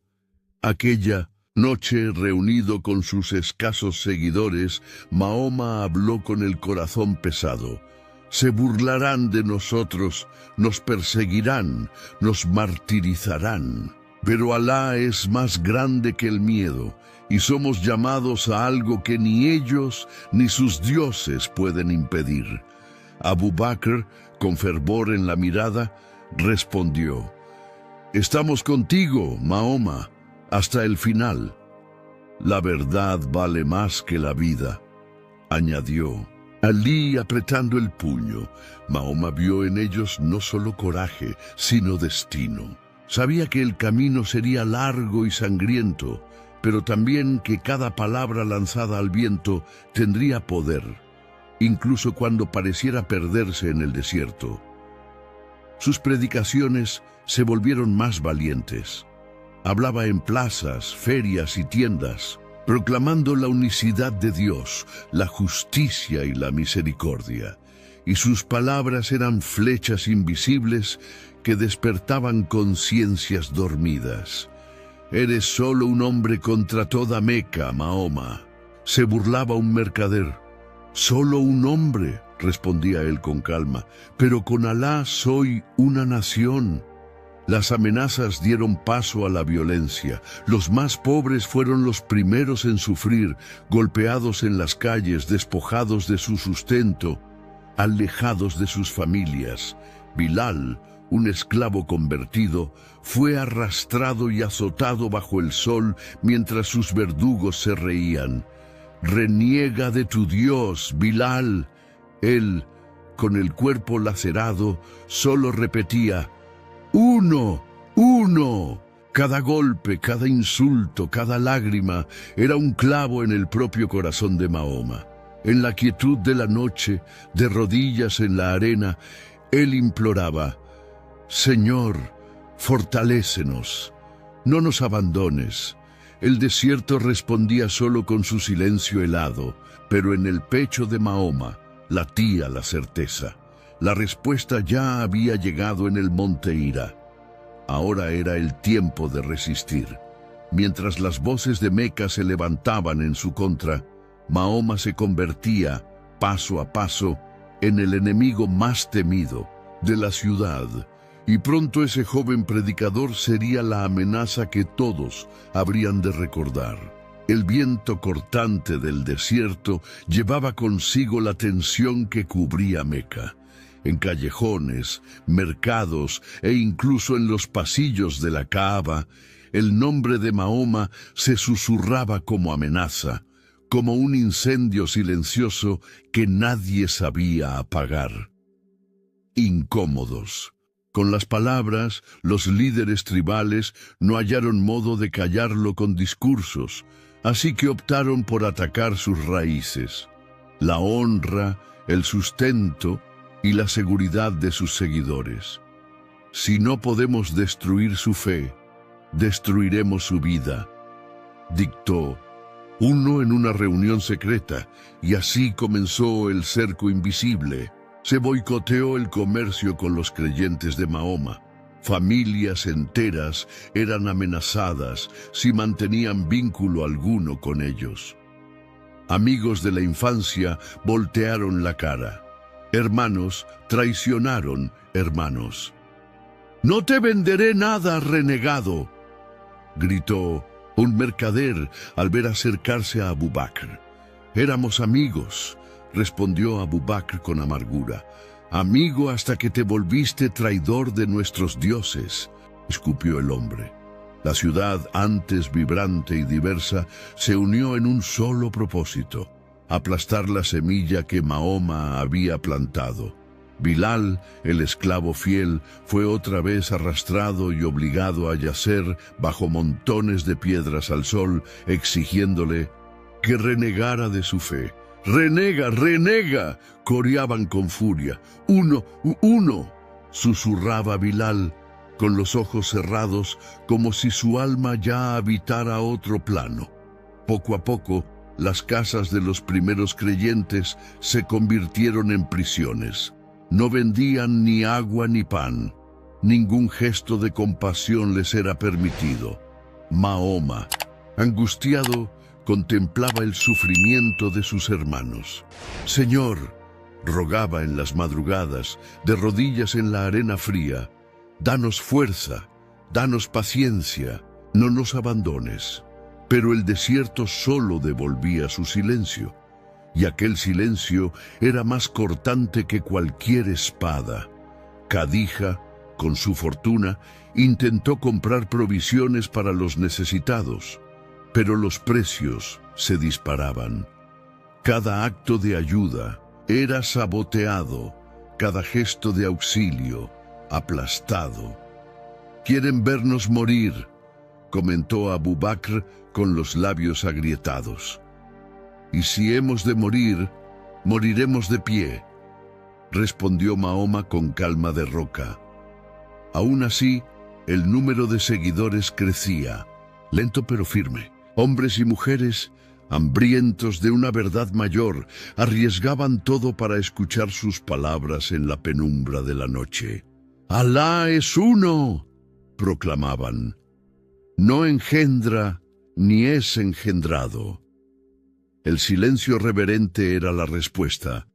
Speaker 1: Aquella noche, reunido con sus escasos seguidores, Mahoma habló con el corazón pesado. «Se burlarán de nosotros, nos perseguirán, nos martirizarán. Pero Alá es más grande que el miedo, y somos llamados a algo que ni ellos ni sus dioses pueden impedir». Abu Bakr, con fervor en la mirada, respondió: «Estamos contigo, Mahoma, hasta el final». La verdad vale más que la vida, añadió. Alí apretando el puño, Mahoma vio en ellos no solo coraje, sino destino. Sabía que el camino sería largo y sangriento, pero también que cada palabra lanzada al viento tendría poder, incluso cuando pareciera perderse en el desierto. Sus predicaciones se volvieron más valientes. Hablaba en plazas, ferias y tiendas, proclamando la unicidad de Dios, la justicia y la misericordia. Y sus palabras eran flechas invisibles que despertaban conciencias dormidas. «Eres solo un hombre contra toda Meca, Mahoma», se burlaba un mercader. «Solo un hombre», respondía él con calma, «pero con Alá soy una nación». Las amenazas dieron paso a la violencia. Los más pobres fueron los primeros en sufrir, golpeados en las calles, despojados de su sustento, alejados de sus familias. Bilal, un esclavo convertido, fue arrastrado y azotado bajo el sol mientras sus verdugos se reían. «Reniega de tu Dios, Bilal». Él, con el cuerpo lacerado, solo repetía: «Uno, uno». Cada golpe, cada insulto, cada lágrima era un clavo en el propio corazón de Mahoma. En la quietud de la noche, de rodillas en la arena, él imploraba: «Señor, fortalécenos, no nos abandones». El desierto respondía solo con su silencio helado, pero en el pecho de Mahoma latía la certeza. La respuesta ya había llegado en el monte Hira. Ahora era el tiempo de resistir. Mientras las voces de Meca se levantaban en su contra, Mahoma se convertía, paso a paso, en el enemigo más temido de la ciudad. Y pronto ese joven predicador sería la amenaza que todos habrían de recordar. El viento cortante del desierto llevaba consigo la tensión que cubría Meca. En callejones, mercados e incluso en los pasillos de la Kaaba, el nombre de Mahoma se susurraba como amenaza, como un incendio silencioso que nadie sabía apagar. Incómodos. Con las palabras, los líderes tribales no hallaron modo de callarlo con discursos, así que optaron por atacar sus raíces, la honra, el sustento y la seguridad de sus seguidores. Si no podemos destruir su fe, destruiremos su vida, dictó uno en una reunión secreta, y así comenzó el cerco invisible. Se boicoteó el comercio con los creyentes de Mahoma. Familias enteras eran amenazadas si mantenían vínculo alguno con ellos. Amigos de la infancia voltearon la cara. Hermanos traicionaron hermanos. «No te venderé nada, renegado», gritó un mercader al ver acercarse a Abu Bakr. «Éramos amigos», respondió Abu Bakr con amargura. «Amigo hasta que te volviste traidor de nuestros dioses», escupió el hombre. La ciudad, antes vibrante y diversa, se unió en un solo propósito: aplastar la semilla que Mahoma había plantado. Bilal, el esclavo fiel, fue otra vez arrastrado y obligado a yacer bajo montones de piedras al sol, exigiéndole que renegara de su fe. «¡Renega, renega!», coreaban con furia. «Uno, uno», susurraba Bilal, con los ojos cerrados, como si su alma ya habitara otro plano. Poco a poco, las casas de los primeros creyentes se convirtieron en prisiones. No vendían ni agua ni pan. Ningún gesto de compasión les era permitido. Mahoma, angustiado, contemplaba el sufrimiento de sus hermanos. «Señor», rogaba en las madrugadas, de rodillas en la arena fría, «danos fuerza, danos paciencia, no nos abandones». Pero el desierto solo devolvía su silencio, y aquel silencio era más cortante que cualquier espada. Khadija, con su fortuna, intentó comprar provisiones para los necesitados. Pero los precios se disparaban. Cada acto de ayuda era saboteado, cada gesto de auxilio aplastado. «Quieren vernos morir», comentó Abu Bakr con los labios agrietados. «Y si hemos de morir, moriremos de pie», respondió Mahoma con calma de roca. Aún así, el número de seguidores crecía, lento pero firme. Hombres y mujeres, hambrientos de una verdad mayor, arriesgaban todo para escuchar sus palabras en la penumbra de la noche. «Alá es uno», proclamaban. «No engendra ni es engendrado». El silencio reverente era la respuesta.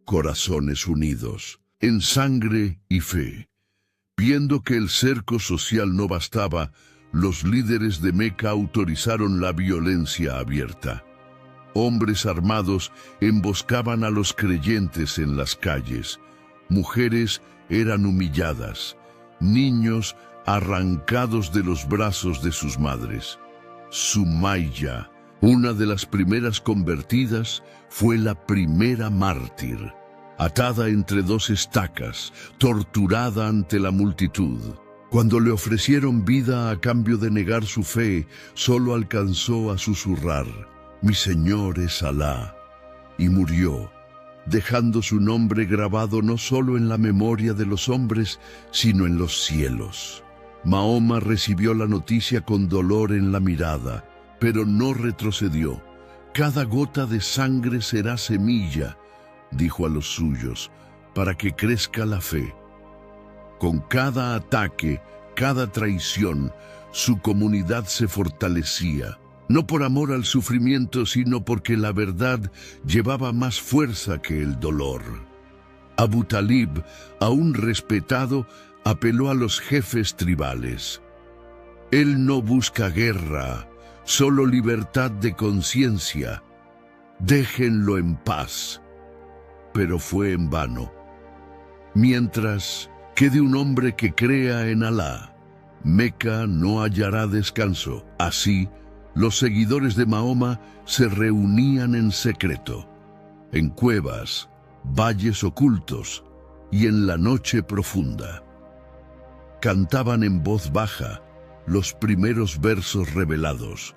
Speaker 1: Corazones unidos, en sangre y fe. Viendo que el cerco social no bastaba, los líderes de Meca autorizaron la violencia abierta. Hombres armados emboscaban a los creyentes en las calles. Mujeres eran humilladas. Niños arrancados de los brazos de sus madres. Sumayya, una de las primeras convertidas, fue la primera mártir. Atada entre dos estacas, torturada ante la multitud. Cuando le ofrecieron vida a cambio de negar su fe, solo alcanzó a susurrar: «Mi Señor es Alá», y murió, dejando su nombre grabado no solo en la memoria de los hombres, sino en los cielos. Mahoma recibió la noticia con dolor en la mirada, pero no retrocedió. «Cada gota de sangre será semilla», dijo a los suyos, «para que crezca la fe». Con cada ataque, cada traición, su comunidad se fortalecía, no por amor al sufrimiento, sino porque la verdad llevaba más fuerza que el dolor. Abu Talib, aún respetado, apeló a los jefes tribales. «Él no busca guerra, solo libertad de conciencia. Déjenlo en paz». Pero fue en vano. Mientras quede un hombre que crea en Alá, Meca no hallará descanso. Así, los seguidores de Mahoma se reunían en secreto, en cuevas, valles ocultos y en la noche profunda. Cantaban en voz baja los primeros versos revelados,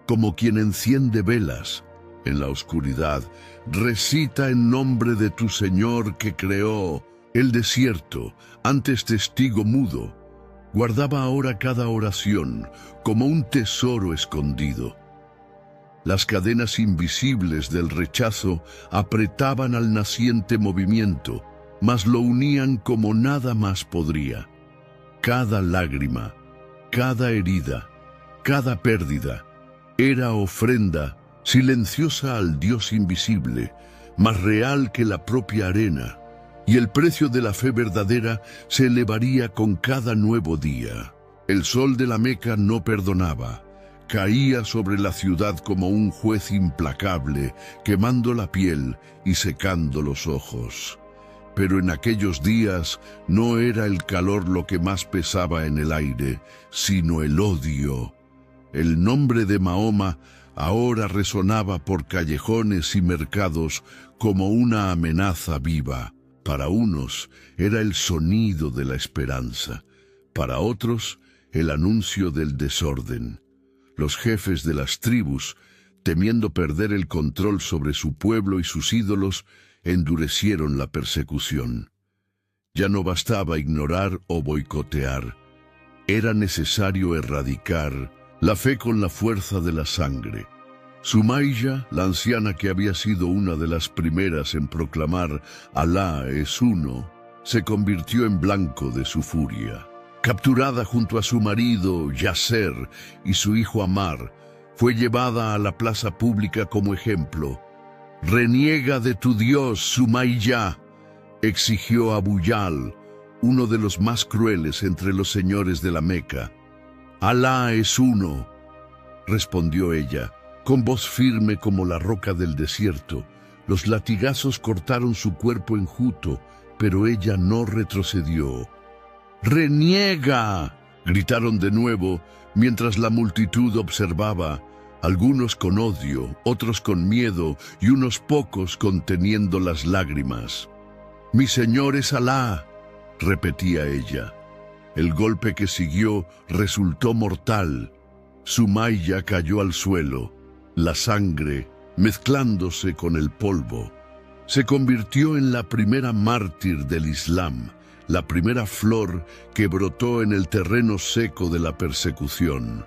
Speaker 1: como quien enciende velas. En la oscuridad, recita en nombre de tu Señor que creó el desierto, antes testigo mudo. Guardaba ahora cada oración como un tesoro escondido. Las cadenas invisibles del rechazo apretaban al naciente movimiento, mas lo unían como nada más podría. Cada lágrima, cada herida, cada pérdida, era ofrenda silenciosa al Dios invisible, más real que la propia arena, y el precio de la fe verdadera se elevaría con cada nuevo día. El sol de la Meca no perdonaba, caía sobre la ciudad como un juez implacable, quemando la piel y secando los ojos. Pero en aquellos días no era el calor lo que más pesaba en el aire, sino el odio. El nombre de Mahoma ahora resonaba por callejones y mercados como una amenaza viva. Para unos era el sonido de la esperanza, para otros el anuncio del desorden. Los jefes de las tribus, temiendo perder el control sobre su pueblo y sus ídolos, endurecieron la persecución. Ya no bastaba ignorar o boicotear, era necesario erradicar la fe con la fuerza de la sangre. Sumayya, la anciana que había sido una de las primeras en proclamar Alá es uno, se convirtió en blanco de su furia. Capturada junto a su marido Yasser y su hijo Amar, fue llevada a la plaza pública como ejemplo. «Reniega de tu Dios, Sumayya», exigió Abu Yal, uno de los más crueles entre los señores de la Meca. «Alá es uno», respondió ella, con voz firme como la roca del desierto. Los latigazos cortaron su cuerpo enjuto, pero ella no retrocedió. «¡Reniega!», gritaron de nuevo, mientras la multitud observaba. algunos con odio, otros con miedo y unos pocos conteniendo las lágrimas. «Mi Señor es Alá», repetía ella. El golpe que siguió resultó mortal. Sumaya cayó al suelo, la sangre mezclándose con el polvo. Se convirtió en la primera mártir del Islam, la primera flor que brotó en el terreno seco de la persecución.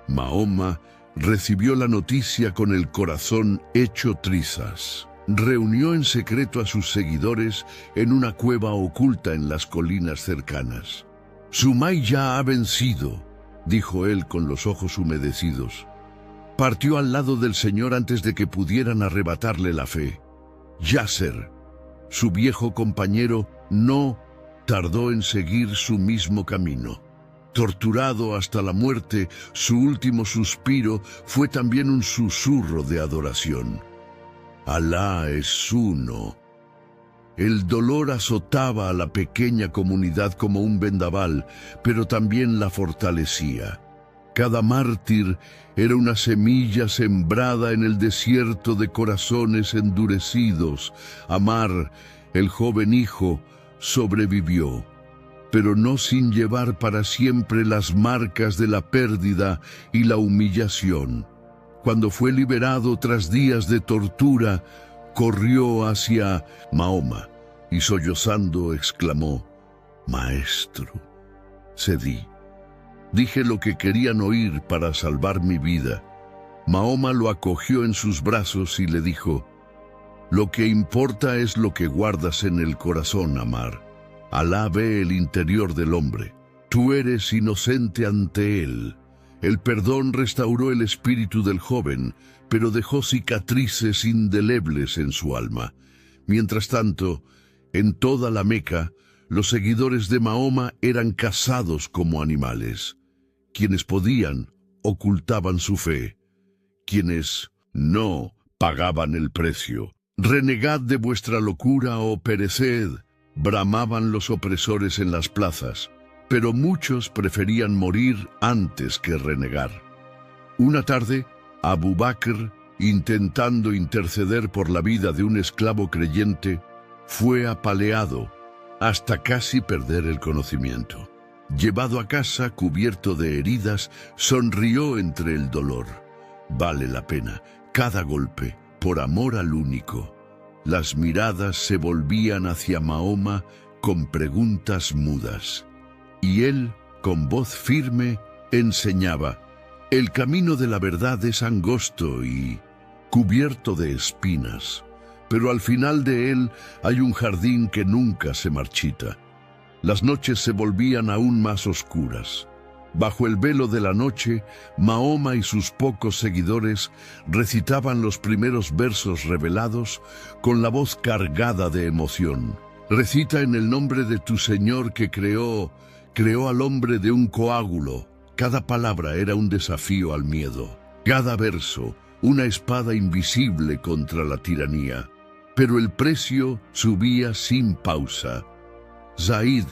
Speaker 1: Mahoma recibió la noticia con el corazón hecho trizas. Reunió en secreto a sus seguidores en una cueva oculta en las colinas cercanas. «Sumaya ha vencido», dijo él con los ojos humedecidos. Partió al lado del Señor antes de que pudieran arrebatarle la fe. Yasser, su viejo compañero, no tardó en seguir su mismo camino. Torturado hasta la muerte, su último suspiro fue también un susurro de adoración. Alá es uno. El dolor azotaba a la pequeña comunidad como un vendaval, pero también la fortalecía. Cada mártir era una semilla sembrada en el desierto de corazones endurecidos. Amar, el joven hijo, sobrevivió, pero no sin llevar para siempre las marcas de la pérdida y la humillación. Cuando fue liberado tras días de tortura, corrió hacia Mahoma y sollozando exclamó: «Maestro». Cedí. Dije lo que querían oír para salvar mi vida. Mahoma lo acogió en sus brazos y le dijo: «Lo que importa es lo que guardas en el corazón, Amar. Alá ve el interior del hombre. Tú eres inocente ante él». El perdón restauró el espíritu del joven, pero dejó cicatrices indelebles en su alma. Mientras tanto, en toda la Meca, los seguidores de Mahoma eran cazados como animales. Quienes podían, ocultaban su fe. Quienes no, pagaban el precio. «Renegad de vuestra locura o pereced», bramaban los opresores en las plazas. Pero muchos preferían morir antes que renegar. Una tarde, Abu Bakr, intentando interceder por la vida de un esclavo creyente, fue apaleado hasta casi perder el conocimiento. Llevado a casa, cubierto de heridas, sonrió entre el dolor. Vale la pena cada golpe, por amor al único. Las miradas se volvían hacia Mahoma con preguntas mudas. Y él, con voz firme, enseñaba: «El camino de la verdad es angosto y cubierto de espinas, pero al final de él hay un jardín que nunca se marchita». Las noches se volvían aún más oscuras. Bajo el velo de la noche, Mahoma y sus pocos seguidores recitaban los primeros versos revelados con la voz cargada de emoción. «Recita en el nombre de tu Señor que creó al hombre de un coágulo». Cada palabra era un desafío al miedo. Cada verso, una espada invisible contra la tiranía. Pero el precio subía sin pausa. Zaid,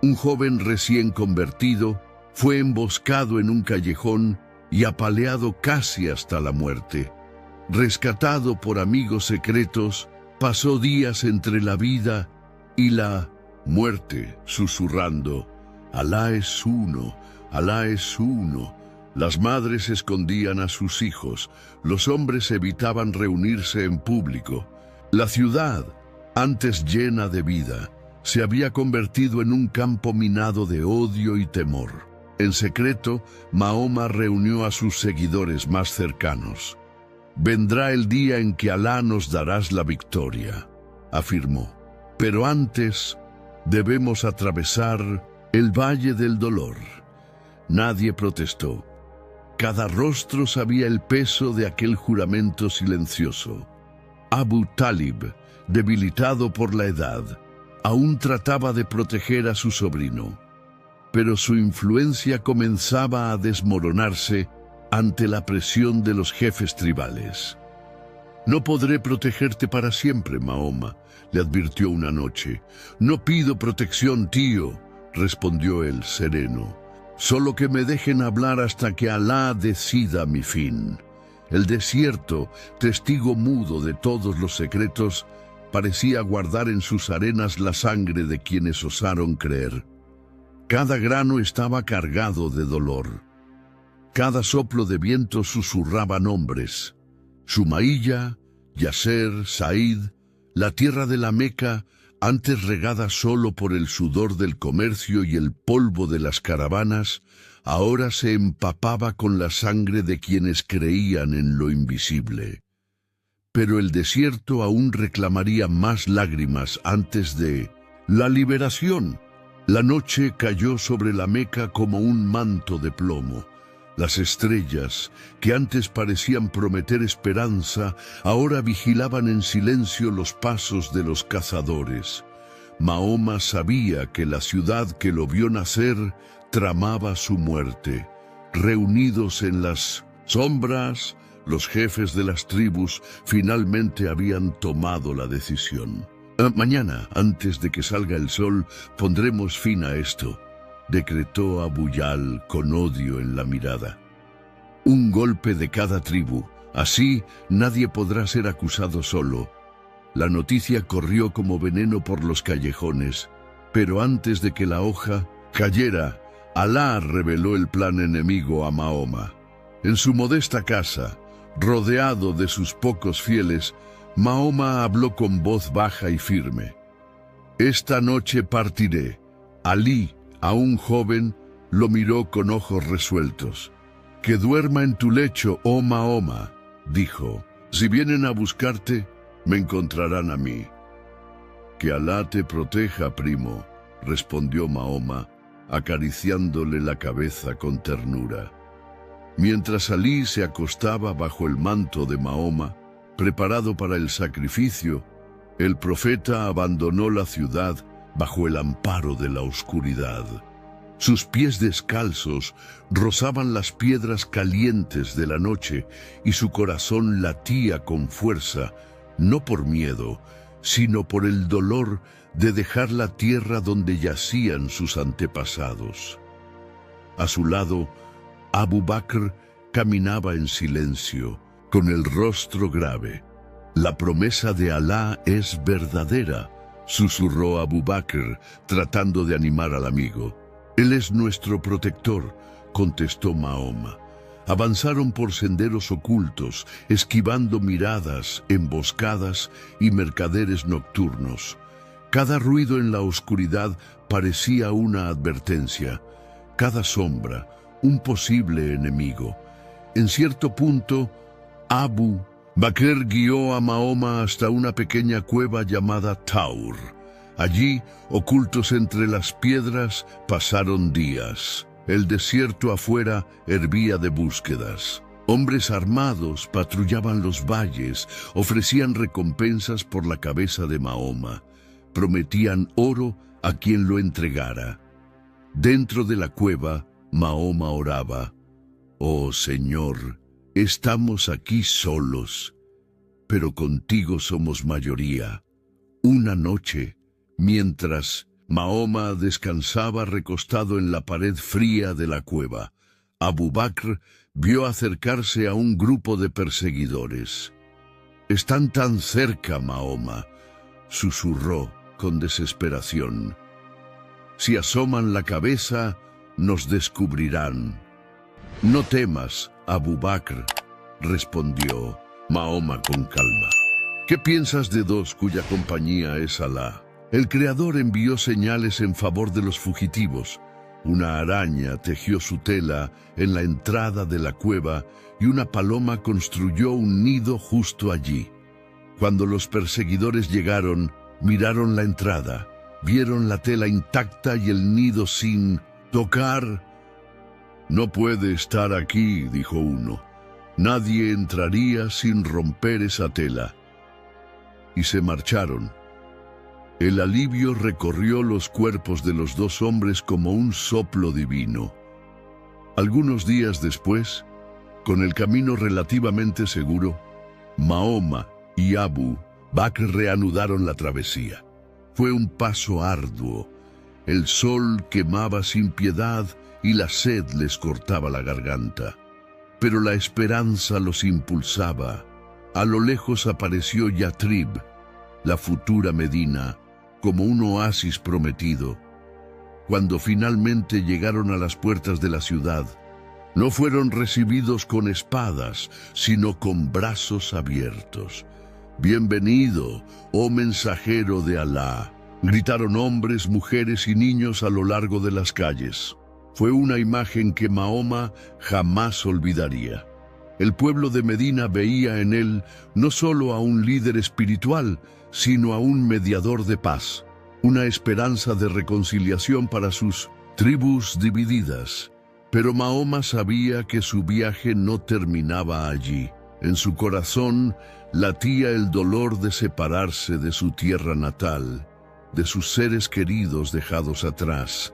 Speaker 1: un joven recién convertido, fue emboscado en un callejón y apaleado casi hasta la muerte. Rescatado por amigos secretos, pasó días entre la vida y la muerte, susurrando: «Alá es uno, Alá es uno». Las madres escondían a sus hijos, los hombres evitaban reunirse en público. La ciudad, antes llena de vida, se había convertido en un campo minado de odio y temor. En secreto, Mahoma reunió a sus seguidores más cercanos. «Vendrá el día en que Alá nos darás la victoria», afirmó. «Pero antes debemos atravesar el valle del dolor». Nadie protestó. Cada rostro sabía el peso de aquel juramento silencioso. Abu Talib, debilitado por la edad, aún trataba de proteger a su sobrino, pero su influencia comenzaba a desmoronarse ante la presión de los jefes tribales. «No podré protegerte para siempre, Mahoma», le advirtió una noche. «No pido protección, tío», respondió él sereno. «Solo que me dejen hablar hasta que Alá decida mi fin». El desierto, testigo mudo de todos los secretos, parecía guardar en sus arenas la sangre de quienes osaron creer. Cada grano estaba cargado de dolor. Cada soplo de viento susurraba nombres. Sumailla, Yasser, Said, la tierra de la Meca, antes regada solo por el sudor del comercio y el polvo de las caravanas, ahora se empapaba con la sangre de quienes creían en lo invisible. Pero el desierto aún reclamaría más lágrimas antes de la liberación. La noche cayó sobre la Meca como un manto de plomo. Las estrellas, que antes parecían prometer esperanza, ahora vigilaban en silencio los pasos de los cazadores. Mahoma sabía que la ciudad que lo vio nacer tramaba su muerte. Reunidos en las sombras, los jefes de las tribus finalmente habían tomado la decisión. Mañana, antes de que salga el sol, pondremos fin a esto, decretó Abu Yal con odio en la mirada. Un golpe de cada tribu, así nadie podrá ser acusado solo. La noticia corrió como veneno por los callejones, pero antes de que la hoja cayera, Alá reveló el plan enemigo a Mahoma. En su modesta casa, rodeado de sus pocos fieles, Mahoma habló con voz baja y firme. Esta noche partiré. Alí, aún joven, lo miró con ojos resueltos. Que duerma en tu lecho, oh Mahoma, dijo. Si vienen a buscarte, me encontrarán a mí. Que Alá te proteja, primo, respondió Mahoma, acariciándole la cabeza con ternura. Mientras Alí se acostaba bajo el manto de Mahoma, preparado para el sacrificio, el profeta abandonó la ciudad bajo el amparo de la oscuridad. Sus pies descalzos rozaban las piedras calientes de la noche y su corazón latía con fuerza, no por miedo, sino por el dolor de dejar la tierra donde yacían sus antepasados. A su lado, Abu Bakr caminaba en silencio, con el rostro grave. La promesa de Alá es verdadera, susurró Abu Bakr, tratando de animar al amigo. Él es nuestro protector, contestó Mahoma. Avanzaron por senderos ocultos, esquivando miradas, emboscadas y mercaderes nocturnos. Cada ruido en la oscuridad parecía una advertencia, cada sombra un posible enemigo. En cierto punto, Abu Bakr guió a Mahoma hasta una pequeña cueva llamada Taur. Allí, ocultos entre las piedras, pasaron días. El desierto afuera hervía de búsquedas. Hombres armados patrullaban los valles, ofrecían recompensas por la cabeza de Mahoma. Prometían oro a quien lo entregara. Dentro de la cueva, Mahoma oraba: «Oh Señor, estamos aquí solos, pero contigo somos mayoría». Una noche, mientras Mahoma descansaba recostado en la pared fría de la cueva, Abu Bakr vio acercarse a un grupo de perseguidores. «Están tan cerca, Mahoma», susurró con desesperación. «Si asoman la cabeza, nos descubrirán». «No temas, Abu Bakr», respondió Mahoma con calma. «¿Qué piensas de dos cuya compañía es Alá? El Creador envió señales en favor de los fugitivos. Una araña tejió su tela en la entrada de la cueva y una paloma construyó un nido justo allí. Cuando los perseguidores llegaron, miraron la entrada, vieron la tela intacta y el nido sin tocar. «No puede estar aquí», dijo uno. «Nadie entraría sin romper esa tela». Y se marcharon. El alivio recorrió los cuerpos de los dos hombres como un soplo divino. Algunos días después, con el camino relativamente seguro, Mahoma y Abu Bakr reanudaron la travesía. Fue un paso arduo. El sol quemaba sin piedad y la sed les cortaba la garganta. pero la esperanza los impulsaba. A lo lejos apareció Yatrib, la futura Medina, como un oasis prometido. Cuando finalmente llegaron a las puertas de la ciudad, no fueron recibidos con espadas, sino con brazos abiertos. «Bienvenido, oh mensajero de Alá», gritaron hombres, mujeres y niños a lo largo de las calles. Fue una imagen que Mahoma jamás olvidaría. El pueblo de Medina veía en él no solo a un líder espiritual, sino a un mediador de paz, una esperanza de reconciliación para sus tribus divididas. Pero Mahoma sabía que su viaje no terminaba allí. En su corazón latía el dolor de separarse de su tierra natal, de sus seres queridos dejados atrás,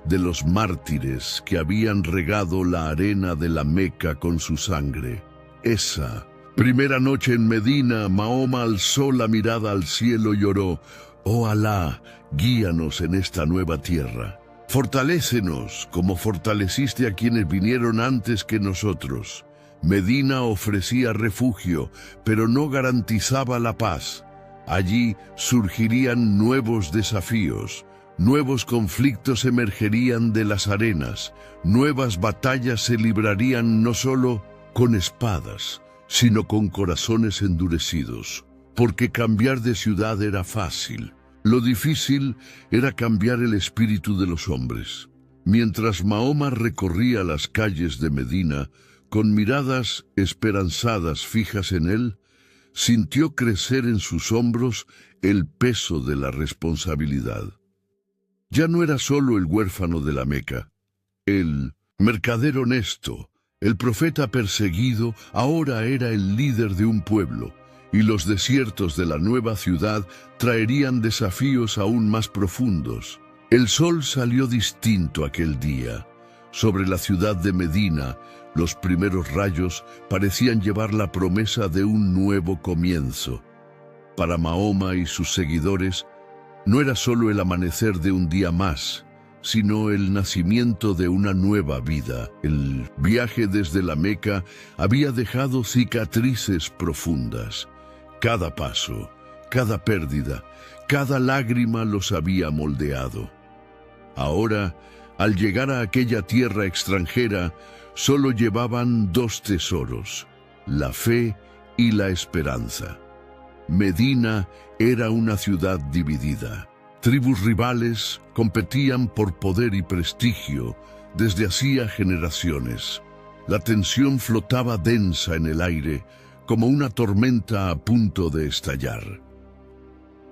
Speaker 1: de los mártires que habían regado la arena de la Meca con su sangre. Esa primera noche en Medina, Mahoma alzó la mirada al cielo y oró: «Oh Alá, guíanos en esta nueva tierra. Fortalécenos como fortaleciste a quienes vinieron antes que nosotros». Medina ofrecía refugio, pero no garantizaba la paz. Allí surgirían nuevos desafíos, nuevos conflictos emergerían de las arenas, nuevas batallas se librarían no solo con espadas, sino con corazones endurecidos, porque cambiar de ciudad era fácil. Lo difícil era cambiar el espíritu de los hombres. Mientras Mahoma recorría las calles de Medina, con miradas esperanzadas fijas en él, sintió crecer en sus hombros el peso de la responsabilidad. Ya no era solo el huérfano de la Meca, el mercader honesto, el profeta perseguido, ahora era el líder de un pueblo, y los desiertos de la nueva ciudad traerían desafíos aún más profundos. El sol salió distinto aquel día. Sobre la ciudad de Medina, los primeros rayos parecían llevar la promesa de un nuevo comienzo. Para Mahoma y sus seguidores, no era solo el amanecer de un día más, sino el nacimiento de una nueva vida. El viaje desde la Meca había dejado cicatrices profundas. Cada paso, cada pérdida, cada lágrima los había moldeado. Ahora, al llegar a aquella tierra extranjera, solo llevaban dos tesoros: la fe y la esperanza. Medina era una ciudad dividida. Tribus rivales competían por poder y prestigio desde hacía generaciones. La tensión flotaba densa en el aire, como una tormenta a punto de estallar.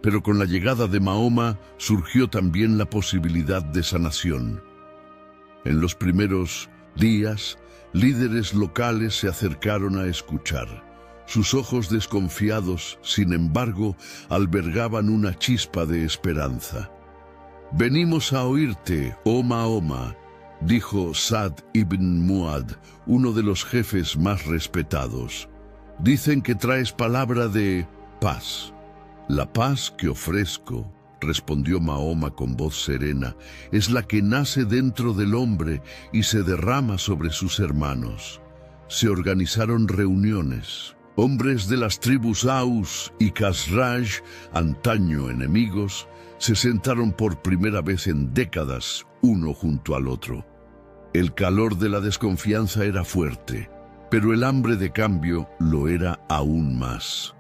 Speaker 1: Pero con la llegada de Mahoma surgió también la posibilidad de sanación. En los primeros días, líderes locales se acercaron a escuchar. Sus ojos desconfiados, sin embargo, albergaban una chispa de esperanza. «Venimos a oírte, oh Mahoma», dijo Sa'd ibn Mu'ad, uno de los jefes más respetados. «Dicen que traes palabra de paz». «La paz que ofrezco», respondió Mahoma con voz serena, «es la que nace dentro del hombre y se derrama sobre sus hermanos». Se organizaron reuniones. Hombres de las tribus Aus y Khazraj, antaño enemigos, se sentaron por primera vez en décadas uno junto al otro. El calor de la desconfianza era fuerte, pero el hambre de cambio lo era aún más.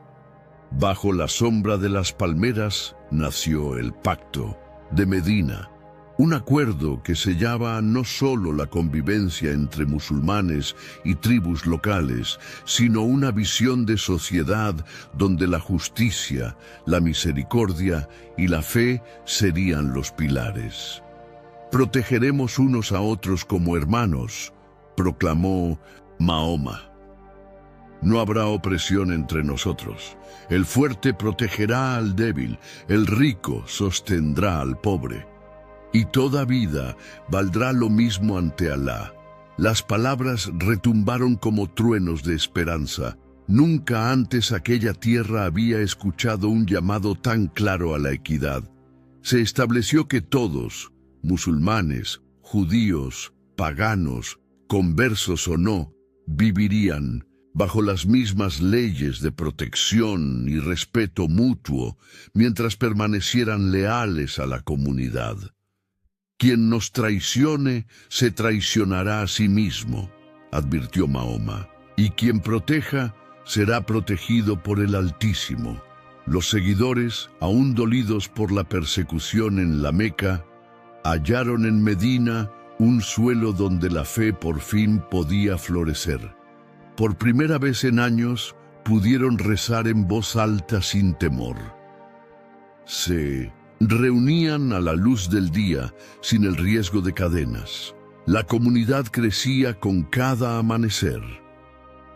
Speaker 1: Bajo la sombra de las palmeras nació el Pacto de Medina, un acuerdo que sellaba no solo la convivencia entre musulmanes y tribus locales, sino una visión de sociedad donde la justicia, la misericordia y la fe serían los pilares. «Protegeremos unos a otros como hermanos», proclamó Mahoma. «No habrá opresión entre nosotros. El fuerte protegerá al débil, el rico sostendrá al pobre. Y toda vida valdrá lo mismo ante Alá». Las palabras retumbaron como truenos de esperanza. Nunca antes aquella tierra había escuchado un llamado tan claro a la equidad. Se estableció que todos, musulmanes, judíos, paganos, conversos o no, vivirían bajo las mismas leyes de protección y respeto mutuo mientras permanecieran leales a la comunidad. Quien nos traicione se traicionará a sí mismo, advirtió Mahoma, y quien proteja será protegido por el Altísimo. Los seguidores, aún dolidos por la persecución en la Meca, hallaron en Medina un suelo donde la fe por fin podía florecer. Por primera vez en años pudieron rezar en voz alta sin temor. Se reunían a la luz del día sin el riesgo de cadenas. La comunidad crecía con cada amanecer.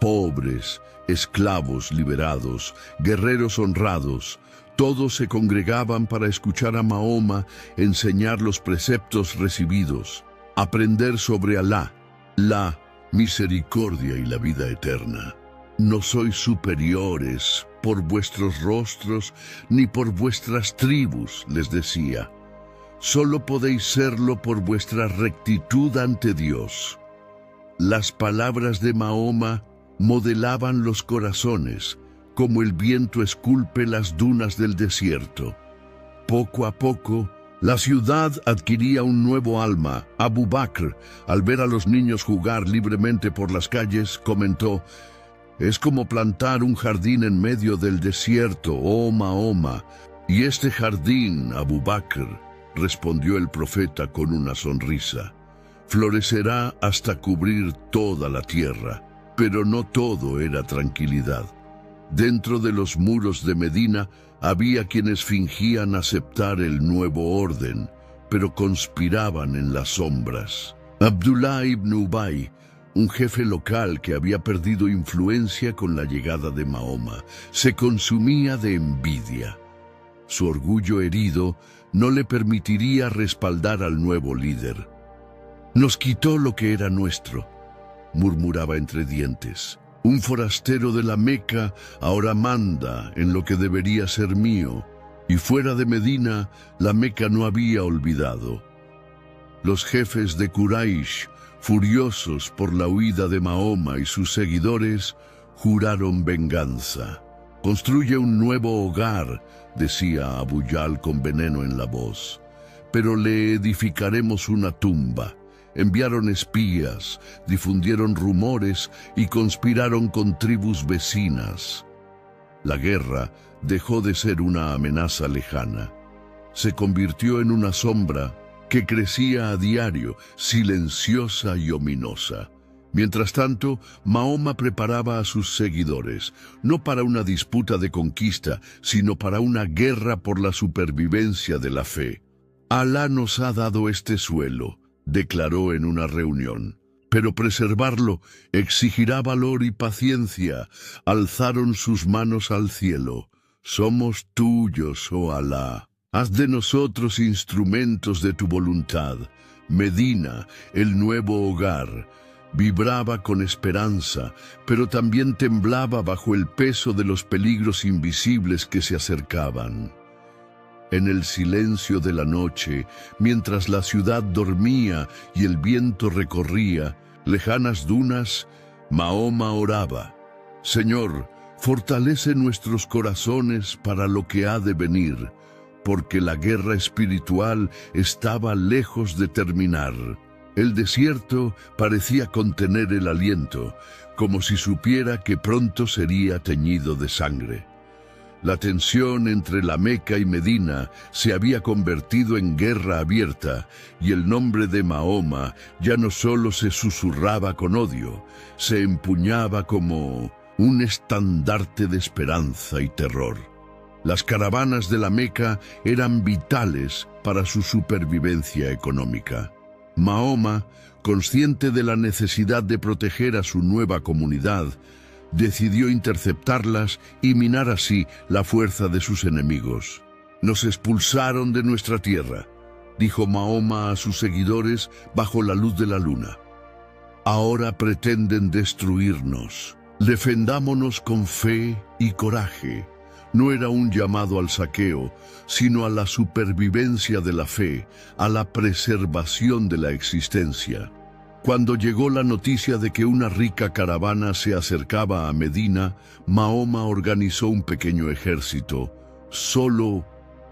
Speaker 1: Pobres, esclavos liberados, guerreros honrados, todos se congregaban para escuchar a Mahoma enseñar los preceptos recibidos, aprender sobre Alá, la misericordia y la vida eterna. No sois superiores por vuestros rostros ni por vuestras tribus, les decía. Solo podéis serlo por vuestra rectitud ante Dios. Las palabras de Mahoma modelaban los corazones, como el viento esculpe las dunas del desierto. Poco a poco, la ciudad adquiría un nuevo alma. Abu Bakr, al ver a los niños jugar libremente por las calles, comentó: «Es como plantar un jardín en medio del desierto, oh Mahoma. Y este jardín, Abu Bakr», respondió el profeta con una sonrisa, «florecerá hasta cubrir toda la tierra». Pero no todo era tranquilidad. Dentro de los muros de Medina había quienes fingían aceptar el nuevo orden, pero conspiraban en las sombras. Abdullah ibn Ubay, un jefe local que había perdido influencia con la llegada de Mahoma, se consumía de envidia. Su orgullo herido no le permitiría respaldar al nuevo líder. «Nos quitó lo que era nuestro», murmuraba entre dientes. «Un forastero de la Meca ahora manda en lo que debería ser mío, y fuera de Medina la Meca no había olvidado». Los jefes de Quraysh, furiosos por la huida de Mahoma y sus seguidores, juraron venganza. «Construye un nuevo hogar», decía Abu Jahl con veneno en la voz, «pero le edificaremos una tumba». Enviaron espías, difundieron rumores y conspiraron con tribus vecinas. La guerra dejó de ser una amenaza lejana. Se convirtió en una sombra que crecía a diario, silenciosa y ominosa. Mientras tanto, Mahoma preparaba a sus seguidores, no para una disputa de conquista, sino para una guerra por la supervivencia de la fe. «Alá nos ha dado este suelo», declaró en una reunión, «pero preservarlo exigirá valor y paciencia». Alzaron sus manos al cielo. «Somos tuyos, oh Alá. Haz de nosotros instrumentos de tu voluntad». Medina, el nuevo hogar, vibraba con esperanza, pero también temblaba bajo el peso de los peligros invisibles que se acercaban. En el silencio de la noche, mientras la ciudad dormía y el viento recorría lejanas dunas, Mahoma oraba: «Señor, fortalece nuestros corazones para lo que ha de venir», porque la guerra espiritual estaba lejos de terminar. El desierto parecía contener el aliento, como si supiera que pronto sería teñido de sangre. La tensión entre la Meca y Medina se había convertido en guerra abierta, y el nombre de Mahoma ya no solo se susurraba con odio, se empuñaba como un estandarte de esperanza y terror. Las caravanas de la Meca eran vitales para su supervivencia económica. Mahoma, consciente de la necesidad de proteger a su nueva comunidad, decidió interceptarlas y minar así la fuerza de sus enemigos. «Nos expulsaron de nuestra tierra», dijo Mahoma a sus seguidores bajo la luz de la luna. «Ahora pretenden destruirnos. Defendámonos con fe y coraje». No era un llamado al saqueo, sino a la supervivencia de la fe, a la preservación de la existencia. Cuando llegó la noticia de que una rica caravana se acercaba a Medina, Mahoma organizó un pequeño ejército, solo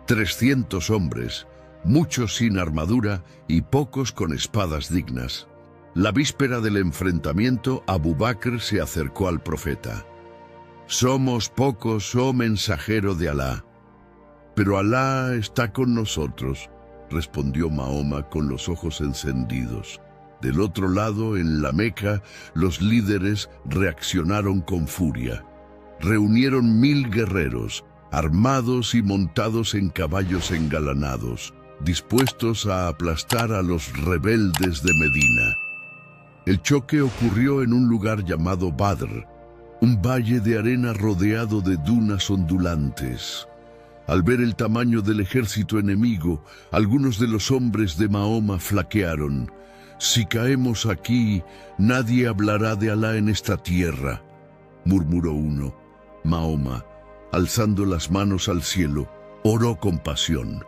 Speaker 1: 300 hombres, muchos sin armadura y pocos con espadas dignas. La víspera del enfrentamiento, Abu Bakr se acercó al profeta. «Somos pocos, oh mensajero de Alá». «Pero Alá está con nosotros», respondió Mahoma con los ojos encendidos. Del otro lado, en la Meca, los líderes reaccionaron con furia. Reunieron 1000 guerreros, armados y montados en caballos engalanados, dispuestos a aplastar a los rebeldes de Medina. El choque ocurrió en un lugar llamado Badr, un valle de arena rodeado de dunas ondulantes. Al ver el tamaño del ejército enemigo, algunos de los hombres de Mahoma flaquearon. «Si caemos aquí, nadie hablará de Alá en esta tierra», murmuró uno. Mahoma, alzando las manos al cielo, oró con pasión.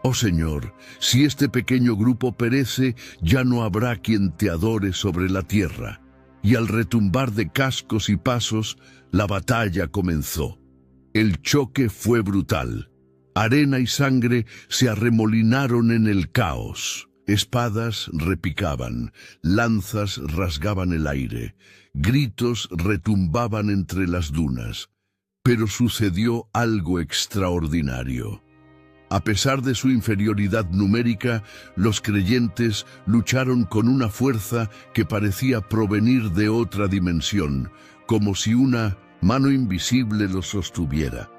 Speaker 1: «Oh Señor, si este pequeño grupo perece, ya no habrá quien te adore sobre la tierra». Y al retumbar de cascos y pasos, la batalla comenzó. El choque fue brutal. Arena y sangre se arremolinaron en el caos. Espadas repicaban, lanzas rasgaban el aire, gritos retumbaban entre las dunas. Pero sucedió algo extraordinario. A pesar de su inferioridad numérica, los creyentes lucharon con una fuerza que parecía provenir de otra dimensión, como si una mano invisible los sostuviera.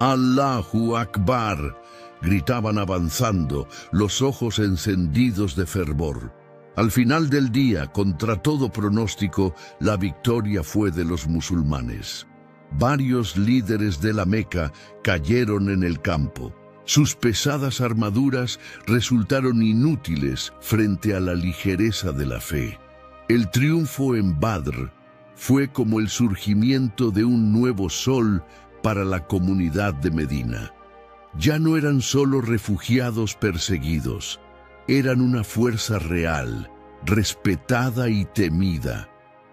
Speaker 1: «Allahu Akbar», gritaban avanzando, los ojos encendidos de fervor. Al final del día, contra todo pronóstico, la victoria fue de los musulmanes. Varios líderes de la Meca cayeron en el campo. Sus pesadas armaduras resultaron inútiles frente a la ligereza de la fe. El triunfo en Badr fue como el surgimiento de un nuevo sol para la comunidad de Medina. Ya no eran solo refugiados perseguidos, eran una fuerza real, respetada y temida.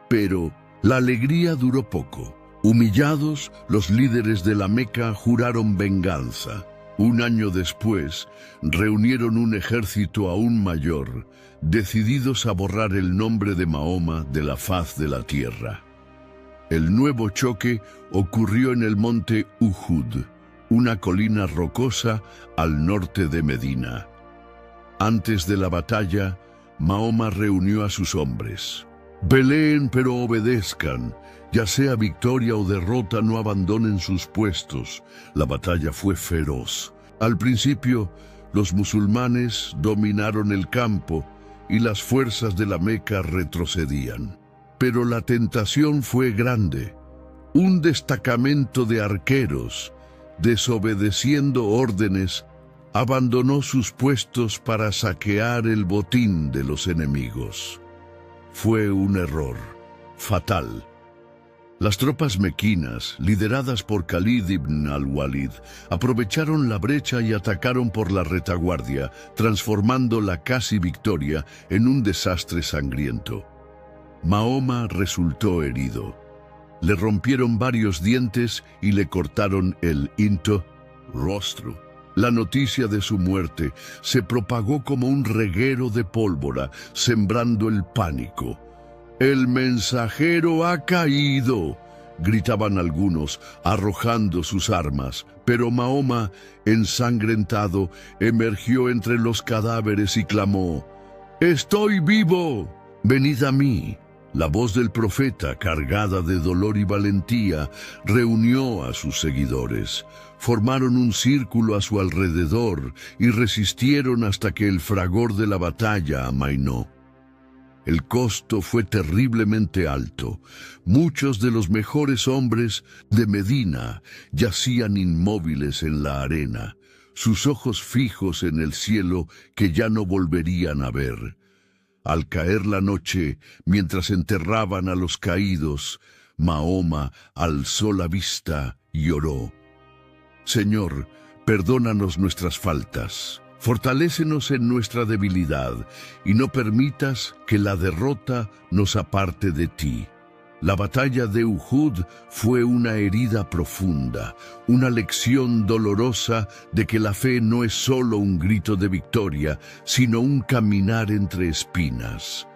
Speaker 1: Pero la alegría duró poco. Humillados, los líderes de la Meca juraron venganza. Un año después, reunieron un ejército aún mayor, decididos a borrar el nombre de Mahoma de la faz de la tierra. El nuevo choque ocurrió en el monte Uhud, una colina rocosa al norte de Medina. Antes de la batalla, Mahoma reunió a sus hombres. «Peleen pero obedezcan, ya sea victoria o derrota, no abandonen sus puestos». La batalla fue feroz. Al principio, los musulmanes dominaron el campo y las fuerzas de la Meca retrocedían. Pero la tentación fue grande. Un destacamento de arqueros, desobedeciendo órdenes, abandonó sus puestos para saquear el botín de los enemigos. Fue un error fatal. Las tropas mequinas, lideradas por Khalid ibn al-Walid, aprovecharon la brecha y atacaron por la retaguardia, transformando la casi victoria en un desastre sangriento. Mahoma resultó herido. Le rompieron varios dientes y le cortaron el rostro. La noticia de su muerte se propagó como un reguero de pólvora, sembrando el pánico. «El mensajero ha caído», gritaban algunos, arrojando sus armas. Pero Mahoma, ensangrentado, emergió entre los cadáveres y clamó: «¡Estoy vivo! Venid a mí». La voz del profeta, cargada de dolor y valentía, reunió a sus seguidores. Formaron un círculo a su alrededor y resistieron hasta que el fragor de la batalla amainó. El costo fue terriblemente alto. Muchos de los mejores hombres de Medina yacían inmóviles en la arena, sus ojos fijos en el cielo que ya no volverían a ver. Al caer la noche, mientras enterraban a los caídos, Mahoma alzó la vista y oró: «Señor, perdónanos nuestras faltas. Fortalécenos en nuestra debilidad y no permitas que la derrota nos aparte de ti. La batalla de Uhud fue una herida profunda, una lección dolorosa de que la fe no es solo un grito de victoria, sino un caminar entre espinas.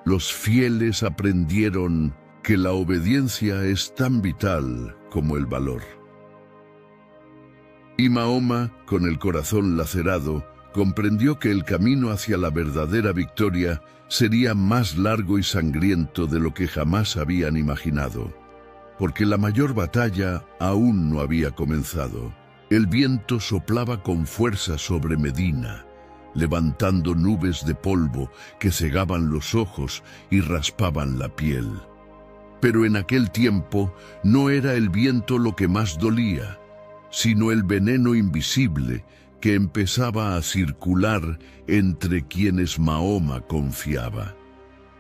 Speaker 1: Los fieles aprendieron que la obediencia es tan vital como el valor. Y Mahoma, con el corazón lacerado, comprendió que el camino hacia la verdadera victoria sería más largo y sangriento de lo que jamás habían imaginado, porque la mayor batalla aún no había comenzado. El viento soplaba con fuerza sobre Medina, levantando nubes de polvo que cegaban los ojos y raspaban la piel. Pero en aquel tiempo no era el viento lo que más dolía, sino el veneno invisible que empezaba a circular entre quienes Mahoma confiaba.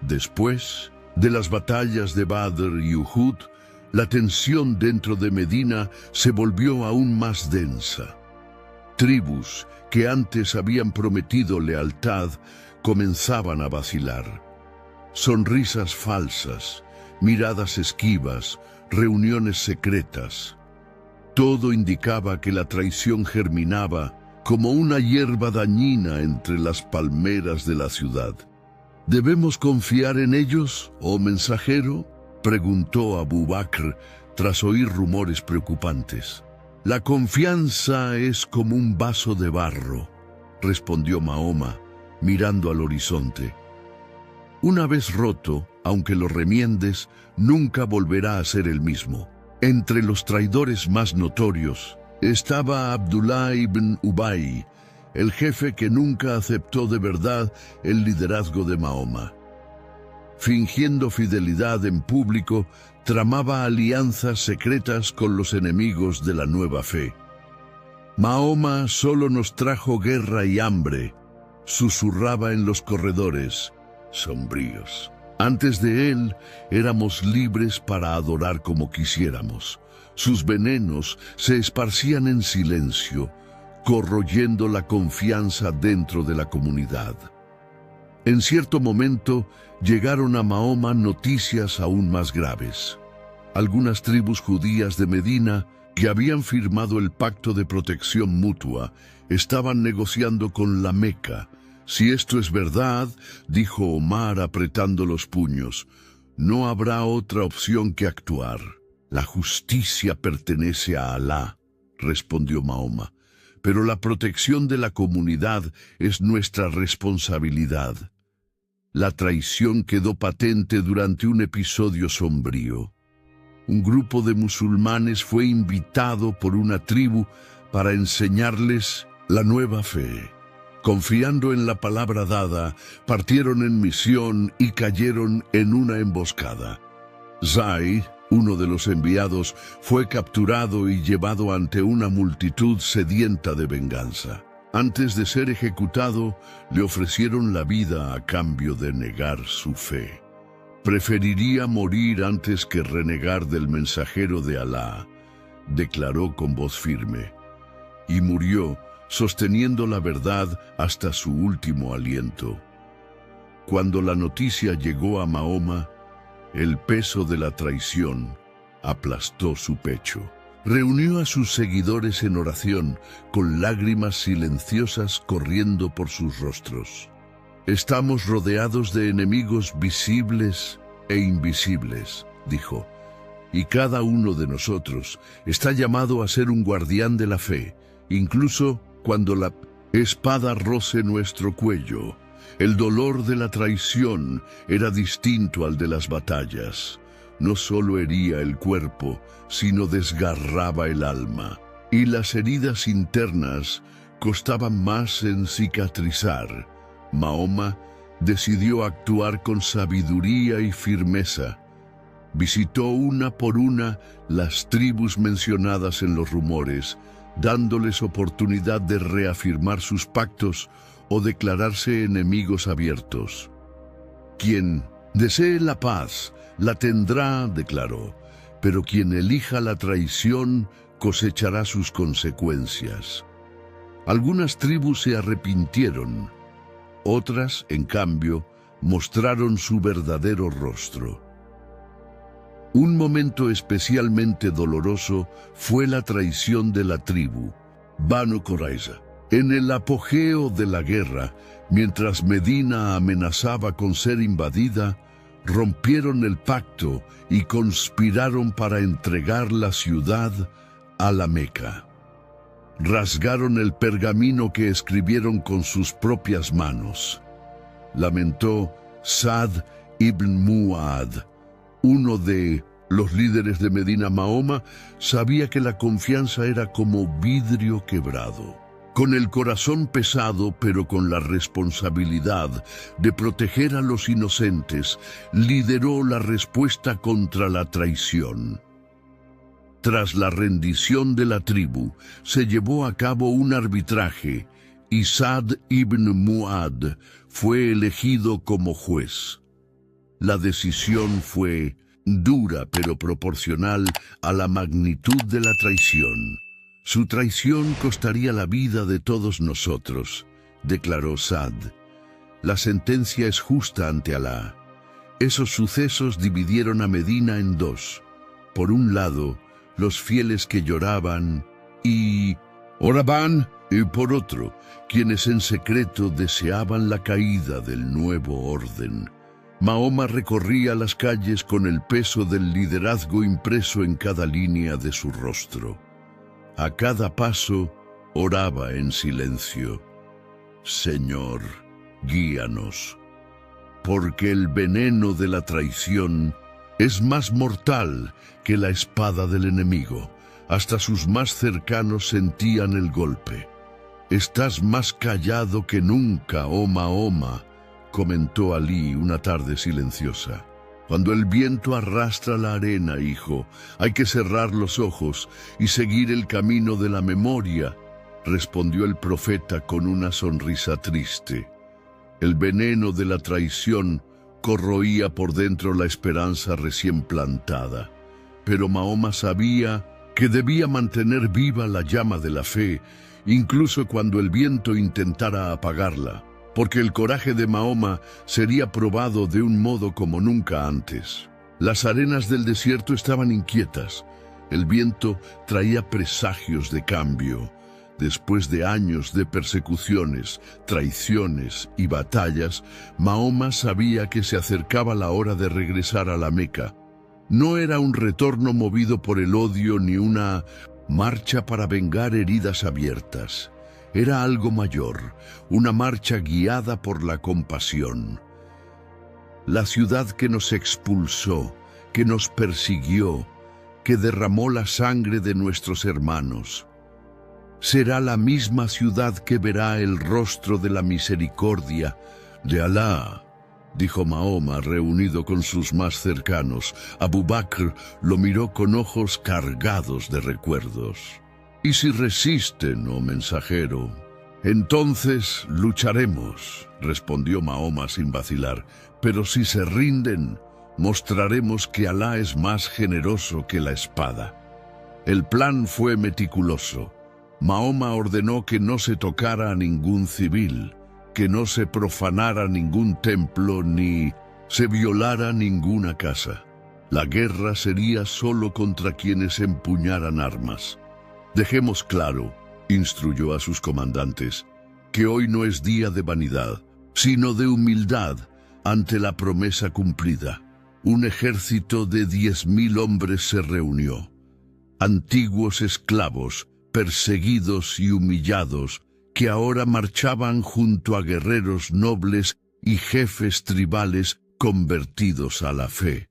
Speaker 1: Después de las batallas de Badr y Uhud, la tensión dentro de Medina se volvió aún más densa. Tribus que antes habían prometido lealtad comenzaban a vacilar. Sonrisas falsas, miradas esquivas, reuniones secretas. Todo indicaba que la traición germinaba como una hierba dañina entre las palmeras de la ciudad. ¿Debemos confiar en ellos, oh mensajero?, preguntó Abu Bakr tras oír rumores preocupantes. La confianza es como un vaso de barro, respondió Mahoma, mirando al horizonte. Una vez roto, aunque lo remiendes, nunca volverá a ser el mismo. Entre los traidores más notorios estaba Abdullah ibn Ubay, el jefe que nunca aceptó de verdad el liderazgo de Mahoma. Fingiendo fidelidad en público, tramaba alianzas secretas con los enemigos de la nueva fe. Mahoma solo nos trajo guerra y hambre, susurraba en los corredores sombríos. Antes de él, éramos libres para adorar como quisiéramos. Sus venenos se esparcían en silencio, corroyendo la confianza dentro de la comunidad. En cierto momento, llegaron a Mahoma noticias aún más graves. Algunas tribus judías de Medina, que habían firmado el pacto de protección mutua, estaban negociando con la Meca. Si esto es verdad, dijo Omar apretando los puños, no habrá otra opción que actuar. La justicia pertenece a Alá, respondió Mahoma, pero la protección de la comunidad es nuestra responsabilidad. La traición quedó patente durante un episodio sombrío. Un grupo de musulmanes fue invitado por una tribu para enseñarles la nueva fe. Confiando en la palabra dada, partieron en misión y cayeron en una emboscada. Zayd, uno de los enviados, fue capturado y llevado ante una multitud sedienta de venganza. Antes de ser ejecutado, le ofrecieron la vida a cambio de negar su fe. Preferiría morir antes que renegar del mensajero de Alá, declaró con voz firme, y murió sosteniendo la verdad hasta su último aliento. Cuando la noticia llegó a Mahoma, el peso de la traición aplastó su pecho. Reunió a sus seguidores en oración, con lágrimas silenciosas corriendo por sus rostros. Estamos rodeados de enemigos visibles e invisibles, dijo, y cada uno de nosotros está llamado a ser un guardián de la fe, incluso cuando la espada roce nuestro cuello. El dolor de la traición era distinto al de las batallas. No solo hería el cuerpo, sino desgarraba el alma. Y las heridas internas costaban más en cicatrizar. Mahoma decidió actuar con sabiduría y firmeza. Visitó una por una las tribus mencionadas en los rumores, dándoles oportunidad de reafirmar sus pactos o declararse enemigos abiertos. Quien desee la paz, la tendrá, declaró, pero quien elija la traición cosechará sus consecuencias. Algunas tribus se arrepintieron, otras, en cambio, mostraron su verdadero rostro. Un momento especialmente doloroso fue la traición de la tribu, Banu Qurayza. En el apogeo de la guerra, mientras Medina amenazaba con ser invadida, rompieron el pacto y conspiraron para entregar la ciudad a la Meca. Rasgaron el pergamino que escribieron con sus propias manos. Lamentó Sa'd ibn Mu'ad, uno de los líderes de Medina. Mahoma sabía que la confianza era como vidrio quebrado. Con el corazón pesado, pero con la responsabilidad de proteger a los inocentes, lideró la respuesta contra la traición. Tras la rendición de la tribu, se llevó a cabo un arbitraje y Sa'd ibn Mu'ad fue elegido como juez. La decisión fue dura pero proporcional a la magnitud de la traición. Su traición costaría la vida de todos nosotros, declaró Sa'd. La sentencia es justa ante Alá. Esos sucesos dividieron a Medina en dos. Por un lado, los fieles que lloraban y oraban, y por otro, quienes en secreto deseaban la caída del nuevo orden. Mahoma recorría las calles con el peso del liderazgo impreso en cada línea de su rostro. A cada paso, oraba en silencio. Señor, guíanos, porque el veneno de la traición es más mortal que la espada del enemigo. Hasta sus más cercanos sentían el golpe. Estás más callado que nunca, oh Mahoma, comentó Alí una tarde silenciosa. Cuando el viento arrastra la arena, hijo, hay que cerrar los ojos y seguir el camino de la memoria, respondió el profeta con una sonrisa triste. El veneno de la traición corroía por dentro la esperanza recién plantada, pero Mahoma sabía que debía mantener viva la llama de la fe, incluso cuando el viento intentara apagarla, porque el coraje de Mahoma sería probado de un modo como nunca antes. Las arenas del desierto estaban inquietas. El viento traía presagios de cambio. Después de años de persecuciones, traiciones y batallas, Mahoma sabía que se acercaba la hora de regresar a la Meca. No era un retorno movido por el odio ni una marcha para vengar heridas abiertas. Era algo mayor, una marcha guiada por la compasión. La ciudad que nos expulsó, que nos persiguió, que derramó la sangre de nuestros hermanos, será la misma ciudad que verá el rostro de la misericordia de Alá, dijo Mahoma reunido con sus más cercanos. Abu Bakr lo miró con ojos cargados de recuerdos. Y si resisten, oh mensajero, entonces lucharemos, respondió Mahoma sin vacilar. Pero si se rinden, mostraremos que Alá es más generoso que la espada. El plan fue meticuloso. Mahoma ordenó que no se tocara a ningún civil, que no se profanara ningún templo ni se violara ninguna casa. La guerra sería solo contra quienes empuñaran armas. Dejemos claro, instruyó a sus comandantes, que hoy no es día de vanidad, sino de humildad ante la promesa cumplida. Un ejército de 10.000 hombres se reunió. Antiguos esclavos, perseguidos y humillados, que ahora marchaban junto a guerreros nobles y jefes tribales convertidos a la fe.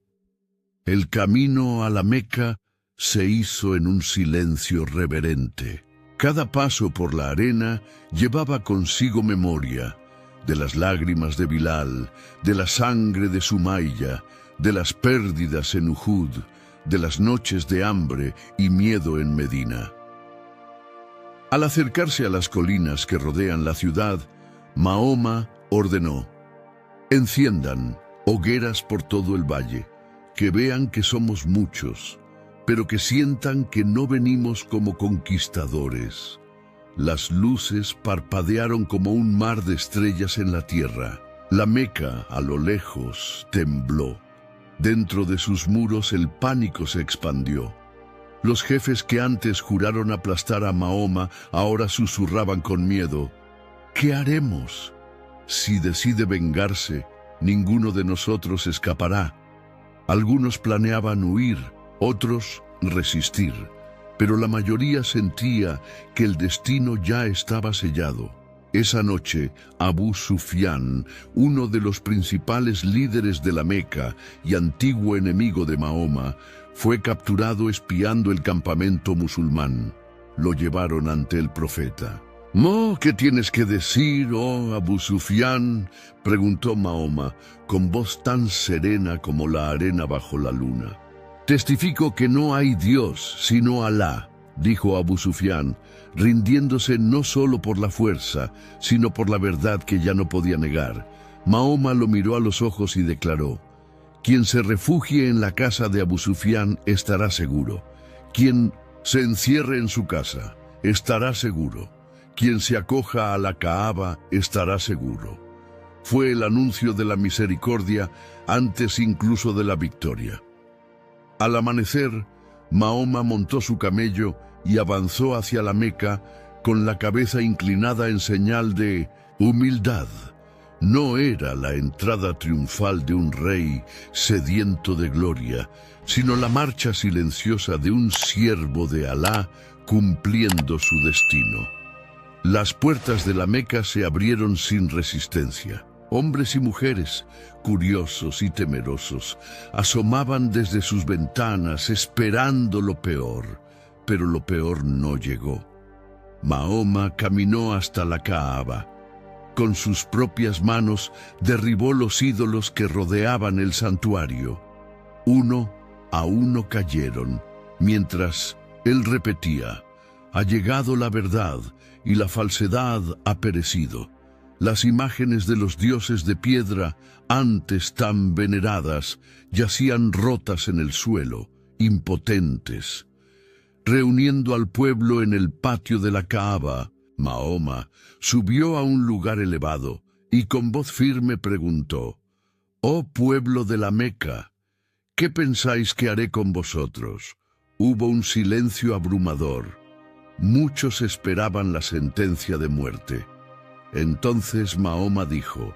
Speaker 1: El camino a la Meca se hizo en un silencio reverente. Cada paso por la arena llevaba consigo memoria de las lágrimas de Bilal, de la sangre de Sumayya, de las pérdidas en Uhud, de las noches de hambre y miedo en Medina. Al acercarse a las colinas que rodean la ciudad, Mahoma ordenó: enciendan hogueras por todo el valle, que vean que somos muchos, pero que sientan que no venimos como conquistadores. Las luces parpadearon como un mar de estrellas en la tierra. La Meca, a lo lejos, tembló. Dentro de sus muros el pánico se expandió. Los jefes que antes juraron aplastar a Mahoma ahora susurraban con miedo: ¿qué haremos? Si decide vengarse, ninguno de nosotros escapará. Algunos planeaban huir, otros resistir, pero la mayoría sentía que el destino ya estaba sellado. Esa noche, Abu Sufyán, uno de los principales líderes de la Meca y antiguo enemigo de Mahoma, fue capturado espiando el campamento musulmán. Lo llevaron ante el profeta. ¿Qué tienes que decir, oh Abu Sufyán?, preguntó Mahoma, con voz tan serena como la arena bajo la luna. Testifico que no hay Dios sino Alá, dijo Abu Sufyán, rindiéndose no solo por la fuerza, sino por la verdad que ya no podía negar. Mahoma lo miró a los ojos y declaró: quien se refugie en la casa de Abu Sufyán estará seguro. Quien se encierre en su casa estará seguro. Quien se acoja a la Kaaba estará seguro. Fue el anuncio de la misericordia antes incluso de la victoria. Al amanecer, Mahoma montó su camello y avanzó hacia la Meca con la cabeza inclinada en señal de humildad. No era la entrada triunfal de un rey sediento de gloria, sino la marcha silenciosa de un siervo de Alá cumpliendo su destino. Las puertas de la Meca se abrieron sin resistencia. Hombres y mujeres, curiosos y temerosos, asomaban desde sus ventanas esperando lo peor, pero lo peor no llegó. Mahoma caminó hasta la Kaaba. Con sus propias manos derribó los ídolos que rodeaban el santuario. Uno a uno cayeron, mientras él repetía: ha llegado la verdad y la falsedad ha perecido. Las imágenes de los dioses de piedra, antes tan veneradas, yacían rotas en el suelo, impotentes. Reuniendo al pueblo en el patio de la Kaaba, Mahoma subió a un lugar elevado y con voz firme preguntó: «Oh pueblo de la Meca, ¿qué pensáis que haré con vosotros?». Hubo un silencio abrumador. Muchos esperaban la sentencia de muerte. Entonces Mahoma dijo: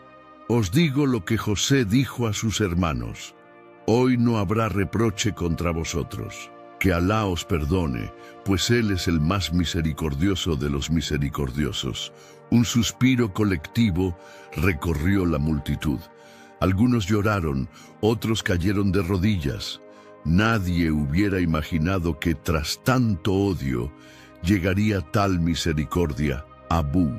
Speaker 1: «Os digo lo que José dijo a sus hermanos. Hoy no habrá reproche contra vosotros. Que Alá os perdone, pues Él es el más misericordioso de los misericordiosos». Un suspiro colectivo recorrió la multitud. Algunos lloraron, otros cayeron de rodillas. Nadie hubiera imaginado que tras tanto odio llegaría tal misericordia. Abu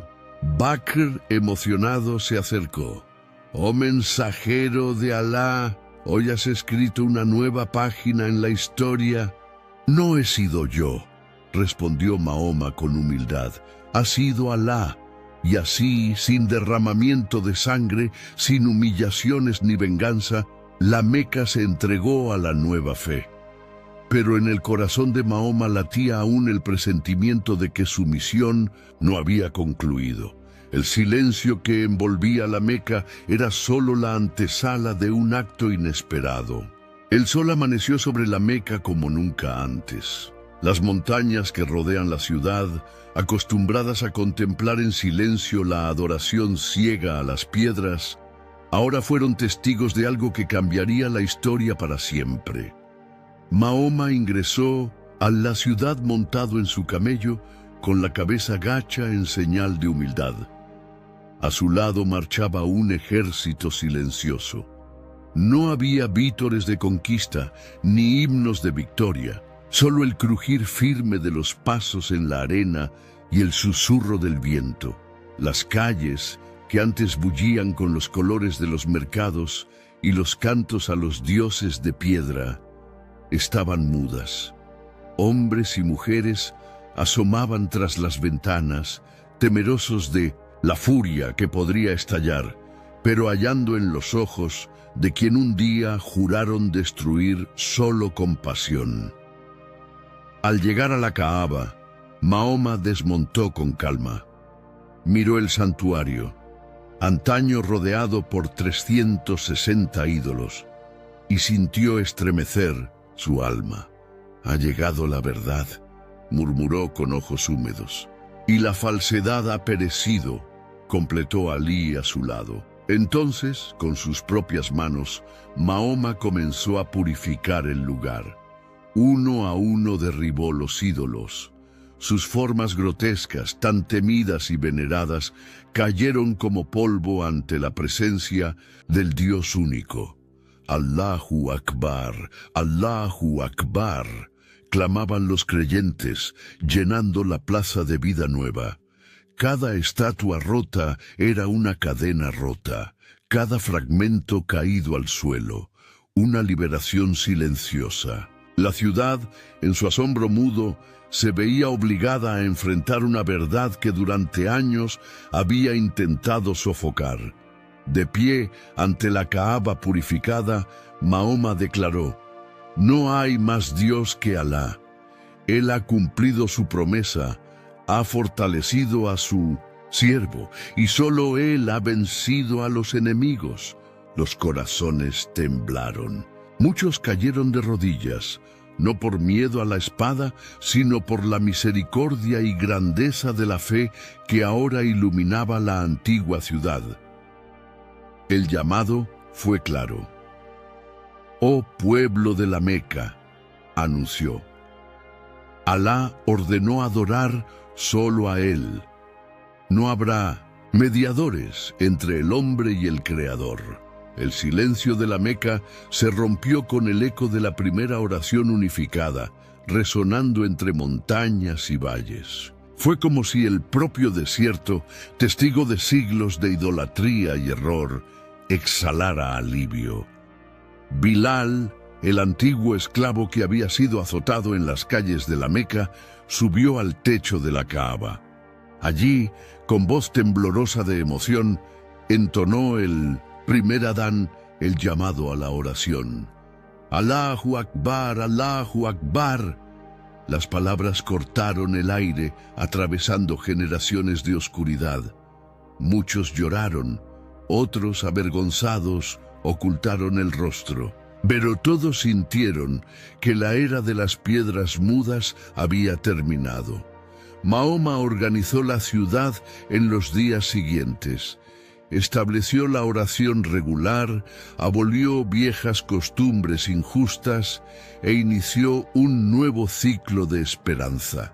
Speaker 1: Bakr, emocionado, se acercó. «Oh mensajero de Alá, hoy has escrito una nueva página en la historia». «No he sido yo», respondió Mahoma con humildad. «Ha sido Alá». Y así, sin derramamiento de sangre, sin humillaciones ni venganza, la Meca se entregó a la nueva fe. Pero en el corazón de Mahoma latía aún el presentimiento de que su misión no había concluido. El silencio que envolvía la Meca era solo la antesala de un acto inesperado. El sol amaneció sobre la Meca como nunca antes. Las montañas que rodean la ciudad, acostumbradas a contemplar en silencio la adoración ciega a las piedras, ahora fueron testigos de algo que cambiaría la historia para siempre. Mahoma ingresó a la ciudad montado en su camello, con la cabeza gacha en señal de humildad. A su lado marchaba un ejército silencioso. No había vítores de conquista, ni himnos de victoria, solo el crujir firme de los pasos en la arena y el susurro del viento. Las calles, que antes bullían con los colores de los mercados y los cantos a los dioses de piedra, estaban mudas. Hombres y mujeres asomaban tras las ventanas, temerosos de la furia que podría estallar, pero hallando en los ojos de quien un día juraron destruir solo con pasión. Al llegar a la Kaaba, Mahoma desmontó con calma. Miró el santuario, antaño rodeado por 360 ídolos, y sintió estremecer su alma. «Ha llegado la verdad», murmuró con ojos húmedos. «Y la falsedad ha perecido», completó Alí a su lado. Entonces, con sus propias manos, Mahoma comenzó a purificar el lugar. Uno a uno derribó los ídolos. Sus formas grotescas, tan temidas y veneradas, cayeron como polvo ante la presencia del Dios único. «Allahu Akbar, Allahu Akbar», clamaban los creyentes, llenando la plaza de vida nueva. Cada estatua rota era una cadena rota, cada fragmento caído al suelo, una liberación silenciosa. La ciudad, en su asombro mudo, se veía obligada a enfrentar una verdad que durante años había intentado sofocar. De pie ante la Kaaba purificada, Mahoma declaró: «No hay más Dios que Alá. Él ha cumplido su promesa, ha fortalecido a su siervo, y solo Él ha vencido a los enemigos». Los corazones temblaron. Muchos cayeron de rodillas, no por miedo a la espada, sino por la misericordia y grandeza de la fe que ahora iluminaba la antigua ciudad. El llamado fue claro. «Oh pueblo de la Meca», anunció, «Alá ordenó adorar solo a Él. No habrá mediadores entre el hombre y el Creador». El silencio de la Meca se rompió con el eco de la primera oración unificada, resonando entre montañas y valles. Fue como si el propio desierto, testigo de siglos de idolatría y error, exhalara alivio. Bilal, el antiguo esclavo que había sido azotado en las calles de la Meca, subió al techo de la Kaaba. Allí, con voz temblorosa de emoción, entonó el primer Adán, el llamado a la oración. «Allahu Akbar, Allahu Akbar». Las palabras cortaron el aire, atravesando generaciones de oscuridad. Muchos lloraron, otros, avergonzados, ocultaron el rostro. Pero todos sintieron que la era de las piedras mudas había terminado. Mahoma organizó la ciudad en los días siguientes. Estableció la oración regular, abolió viejas costumbres injustas e inició un nuevo ciclo de esperanza.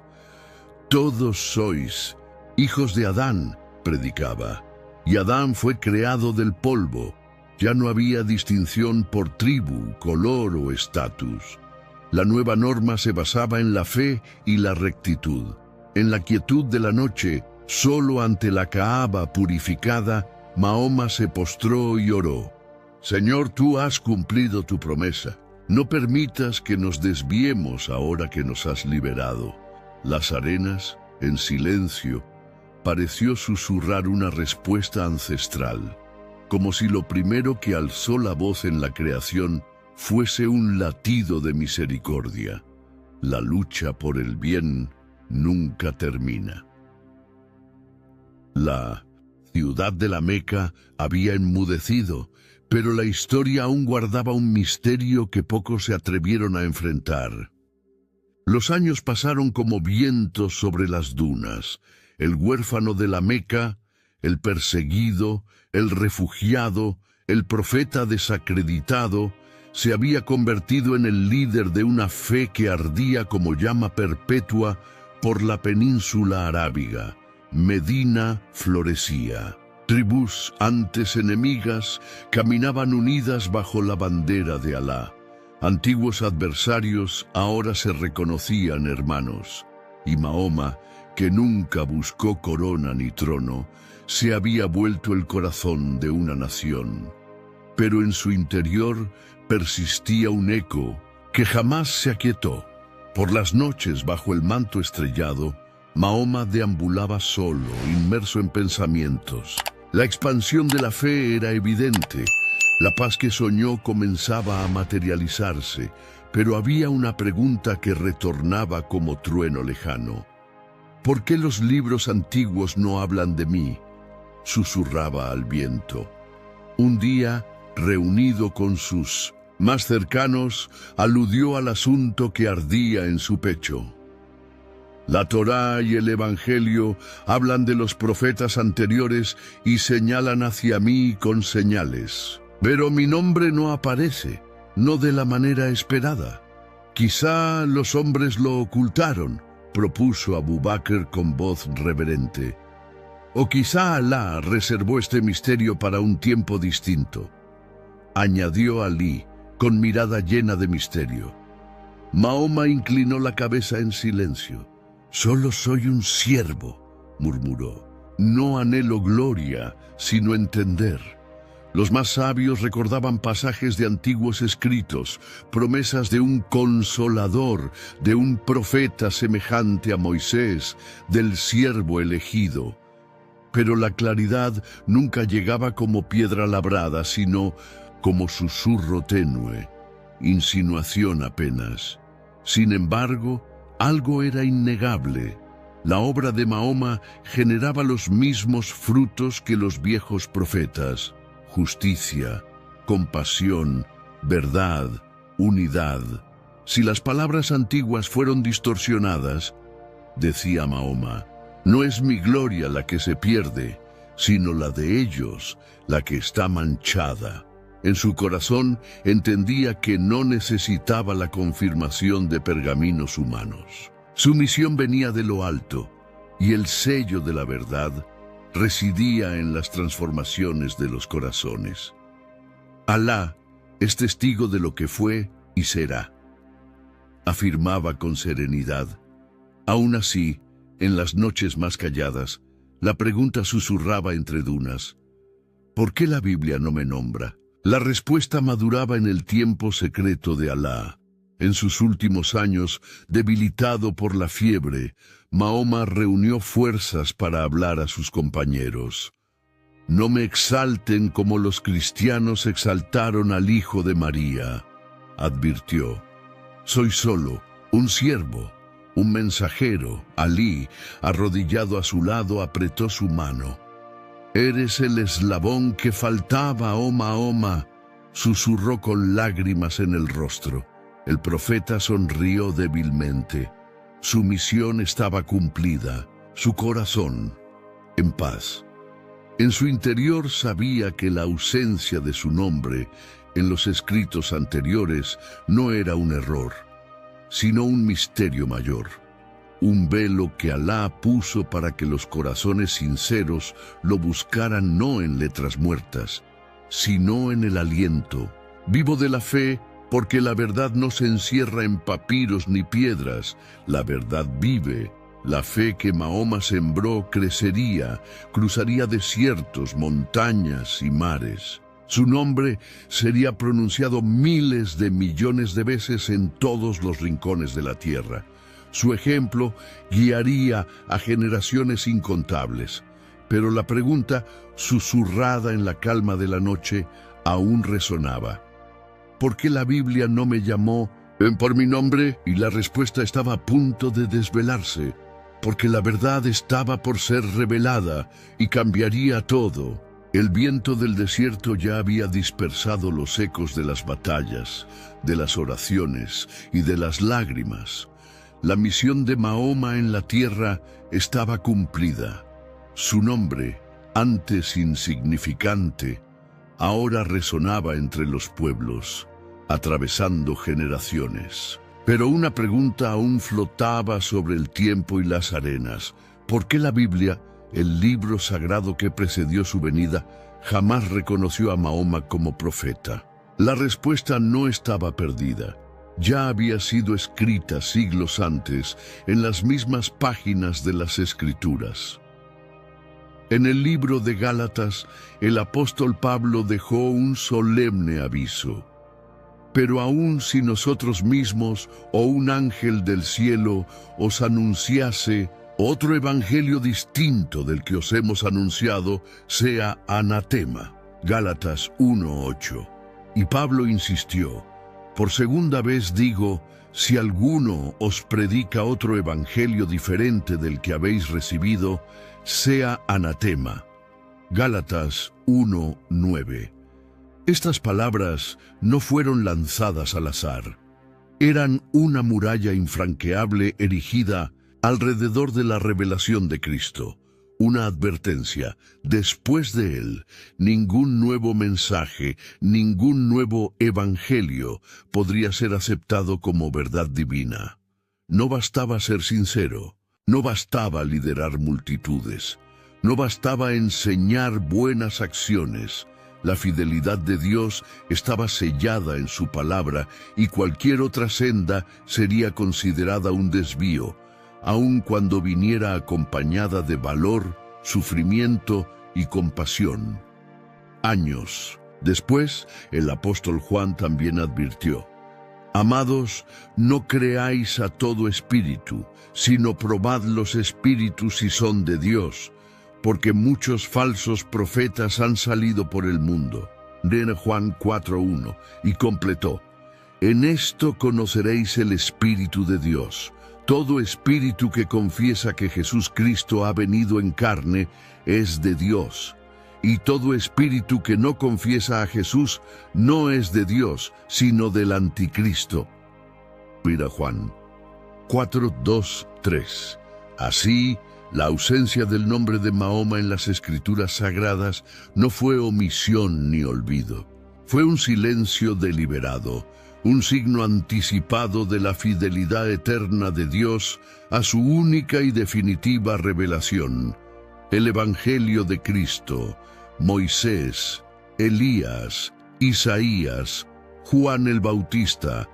Speaker 1: «Todos sois hijos de Adán», predicaba, «y Adán fue creado del polvo». Ya no había distinción por tribu, color o estatus. La nueva norma se basaba en la fe y la rectitud. En la quietud de la noche, solo ante la Kaaba purificada, Mahoma se postró y oró: «Señor, tú has cumplido tu promesa. No permitas que nos desviemos ahora que nos has liberado». Las arenas, en silencio, pareció susurrar una respuesta ancestral, como si lo primero que alzó la voz en la creación fuese un latido de misericordia. La lucha por el bien nunca termina. La ciudad de la Meca había enmudecido, pero la historia aún guardaba un misterio que pocos se atrevieron a enfrentar. Los años pasaron como vientos sobre las dunas. El huérfano de la Meca, el perseguido, el refugiado, el profeta desacreditado, se había convertido en el líder de una fe que ardía como llama perpetua por la península arábiga. Medina florecía. Tribus antes enemigas caminaban unidas bajo la bandera de Alá. Antiguos adversarios ahora se reconocían hermanos. Y Mahoma, que nunca buscó corona ni trono, se había vuelto el corazón de una nación. Pero en su interior persistía un eco que jamás se aquietó. Por las noches, bajo el manto estrellado, Mahoma deambulaba solo, inmerso en pensamientos. La expansión de la fe era evidente. La paz que soñó comenzaba a materializarse, pero había una pregunta que retornaba como trueno lejano. ¿Por qué los libros antiguos no hablan de mí?, susurraba al viento. Un día, reunido con sus más cercanos, aludió al asunto que ardía en su pecho. La Torá y el Evangelio hablan de los profetas anteriores y señalan hacia mí con señales. Pero mi nombre no aparece, no de la manera esperada. Quizá los hombres lo ocultaron, propuso Abu Bakr con voz reverente. O quizá Alá reservó este misterio para un tiempo distinto, añadió Alí, con mirada llena de misterio. Mahoma inclinó la cabeza en silencio. Solo soy un siervo, murmuró. No anhelo gloria, sino entender. Los más sabios recordaban pasajes de antiguos escritos, promesas de un consolador, de un profeta semejante a Moisés, del siervo elegido. Pero la claridad nunca llegaba como piedra labrada, sino como susurro tenue, insinuación apenas. Sin embargo, algo era innegable. La obra de Mahoma generaba los mismos frutos que los viejos profetas: justicia, compasión, verdad, unidad. Si las palabras antiguas fueron distorsionadas, decía Mahoma, no es mi gloria la que se pierde, sino la de ellos, la que está manchada. En su corazón entendía que no necesitaba la confirmación de pergaminos humanos. Su misión venía de lo alto, y el sello de la verdad residía en las transformaciones de los corazones. Alá es testigo de lo que fue y será, afirmaba con serenidad. Aún así, en las noches más calladas, la pregunta susurraba entre dunas: ¿por qué la Biblia no me nombra? La respuesta maduraba en el tiempo secreto de Alá. En sus últimos años, debilitado por la fiebre, Mahoma reunió fuerzas para hablar a sus compañeros. No me exalten como los cristianos exaltaron al Hijo de María, advirtió. Soy solo un siervo, un mensajero. Alí, arrodillado a su lado, apretó su mano. Eres el eslabón que faltaba, oh Mahoma, susurró con lágrimas en el rostro. El profeta sonrió débilmente. Su misión estaba cumplida, su corazón en paz. En su interior sabía que la ausencia de su nombre en los escritos anteriores no era un error, sino un misterio mayor. Un velo que Alá puso para que los corazones sinceros lo buscaran no en letras muertas, sino en el aliento. Vivo de la fe porque la verdad no se encierra en papiros ni piedras. La verdad vive. La fe que Mahoma sembró crecería, cruzaría desiertos, montañas y mares. Su nombre sería pronunciado miles de millones de veces en todos los rincones de la tierra. Su ejemplo guiaría a generaciones incontables. Pero la pregunta, susurrada en la calma de la noche, aún resonaba. ¿Por qué la Biblia no me llamó por mi nombre? Y la respuesta estaba a punto de desvelarse. Porque la verdad estaba por ser revelada y cambiaría todo. El viento del desierto ya había dispersado los ecos de las batallas, de las oraciones y de las lágrimas. La misión de Mahoma en la tierra estaba cumplida. Su nombre, antes insignificante, ahora resonaba entre los pueblos, atravesando generaciones. Pero una pregunta aún flotaba sobre el tiempo y las arenas. ¿Por qué la Biblia, el libro sagrado que precedió su venida, jamás reconoció a Mahoma como profeta? La respuesta no estaba perdida. Ya había sido escrita siglos antes en las mismas páginas de las Escrituras. En el libro de Gálatas, el apóstol Pablo dejó un solemne aviso. Pero aun si nosotros mismos o un ángel del cielo os anunciase otro evangelio distinto del que os hemos anunciado, sea anatema. Gálatas 1:8. Y Pablo insistió: por segunda vez digo, Si alguno os predica otro evangelio diferente del que habéis recibido, sea anatema. Gálatas 1:9. Estas palabras no fueron lanzadas al azar. Eran una muralla infranqueable erigida alrededor de la revelación de Cristo. Una advertencia: después de él, ningún nuevo mensaje, ningún nuevo evangelio podría ser aceptado como verdad divina. No bastaba ser sincero, no bastaba liderar multitudes, no bastaba enseñar buenas acciones. La fidelidad de Dios estaba sellada en su palabra y cualquier otra senda sería considerada un desvío, aun cuando viniera acompañada de valor, sufrimiento y compasión. Años después, el apóstol Juan también advirtió: Amados, no creáis a todo espíritu, sino probad los espíritus si son de Dios, porque muchos falsos profetas han salido por el mundo. De Juan 4:1, y completó: En esto conoceréis el Espíritu de Dios. Todo espíritu que confiesa que Jesús Cristo ha venido en carne es de Dios, y todo espíritu que no confiesa a Jesús no es de Dios, sino del anticristo. Mira Juan 4:2-3. Así, la ausencia del nombre de Mahoma en las Escrituras Sagradas no fue omisión ni olvido. Fue un silencio deliberado, un signo anticipado de la fidelidad eterna de Dios a su única y definitiva revelación. El Evangelio de Cristo, Moisés, Elías, Isaías, Juan el Bautista,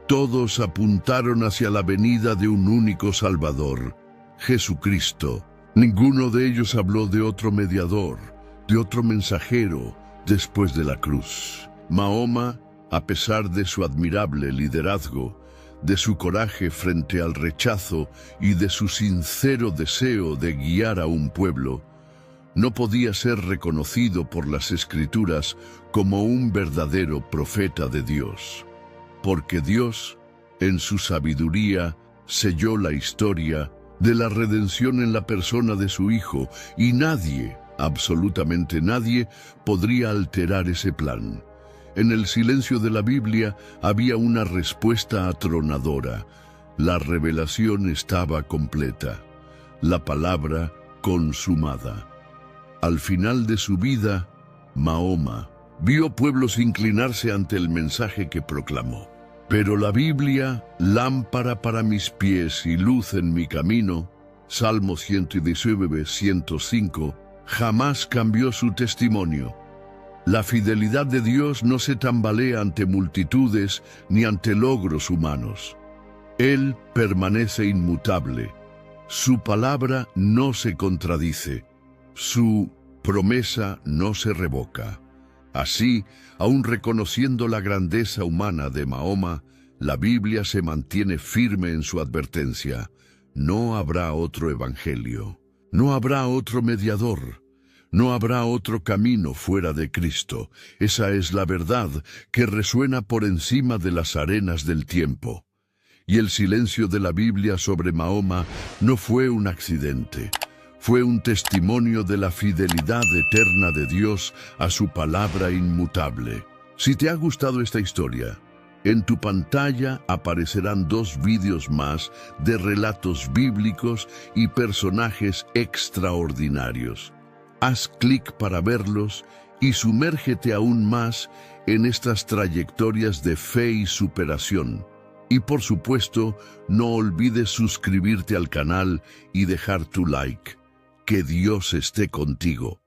Speaker 1: todos apuntaron hacia la venida de un único Salvador, Jesucristo. Ninguno de ellos habló de otro mediador, de otro mensajero después de la cruz. Mahoma, a pesar de su admirable liderazgo, de su coraje frente al rechazo y de su sincero deseo de guiar a un pueblo, no podía ser reconocido por las Escrituras como un verdadero profeta de Dios, porque Dios, en su sabiduría, selló la historia de la redención en la persona de su Hijo, y nadie, absolutamente nadie, podría alterar ese plan. En el silencio de la Biblia había una respuesta atronadora. La revelación estaba completa, la palabra consumada. Al final de su vida, Mahoma vio pueblos inclinarse ante el mensaje que proclamó. Pero la Biblia, lámpara para mis pies y luz en mi camino, Salmo 119:105, jamás cambió su testimonio. La fidelidad de Dios no se tambalea ante multitudes ni ante logros humanos. Él permanece inmutable. Su palabra no se contradice. Su promesa no se revoca. Así, aun reconociendo la grandeza humana de Mahoma, la Biblia se mantiene firme en su advertencia: no habrá otro evangelio, no habrá otro mediador, no habrá otro camino fuera de Cristo. Esa es la verdad que resuena por encima de las arenas del tiempo. Y el silencio de la Biblia sobre Mahoma no fue un accidente. Fue un testimonio de la fidelidad eterna de Dios a su palabra inmutable. Si te ha gustado esta historia, en tu pantalla aparecerán 2 vídeos más de relatos bíblicos y personajes extraordinarios. Haz clic para verlos y sumérgete aún más en estas trayectorias de fe y superación. Y por supuesto, no olvides suscribirte al canal y dejar tu like. Que Dios esté contigo.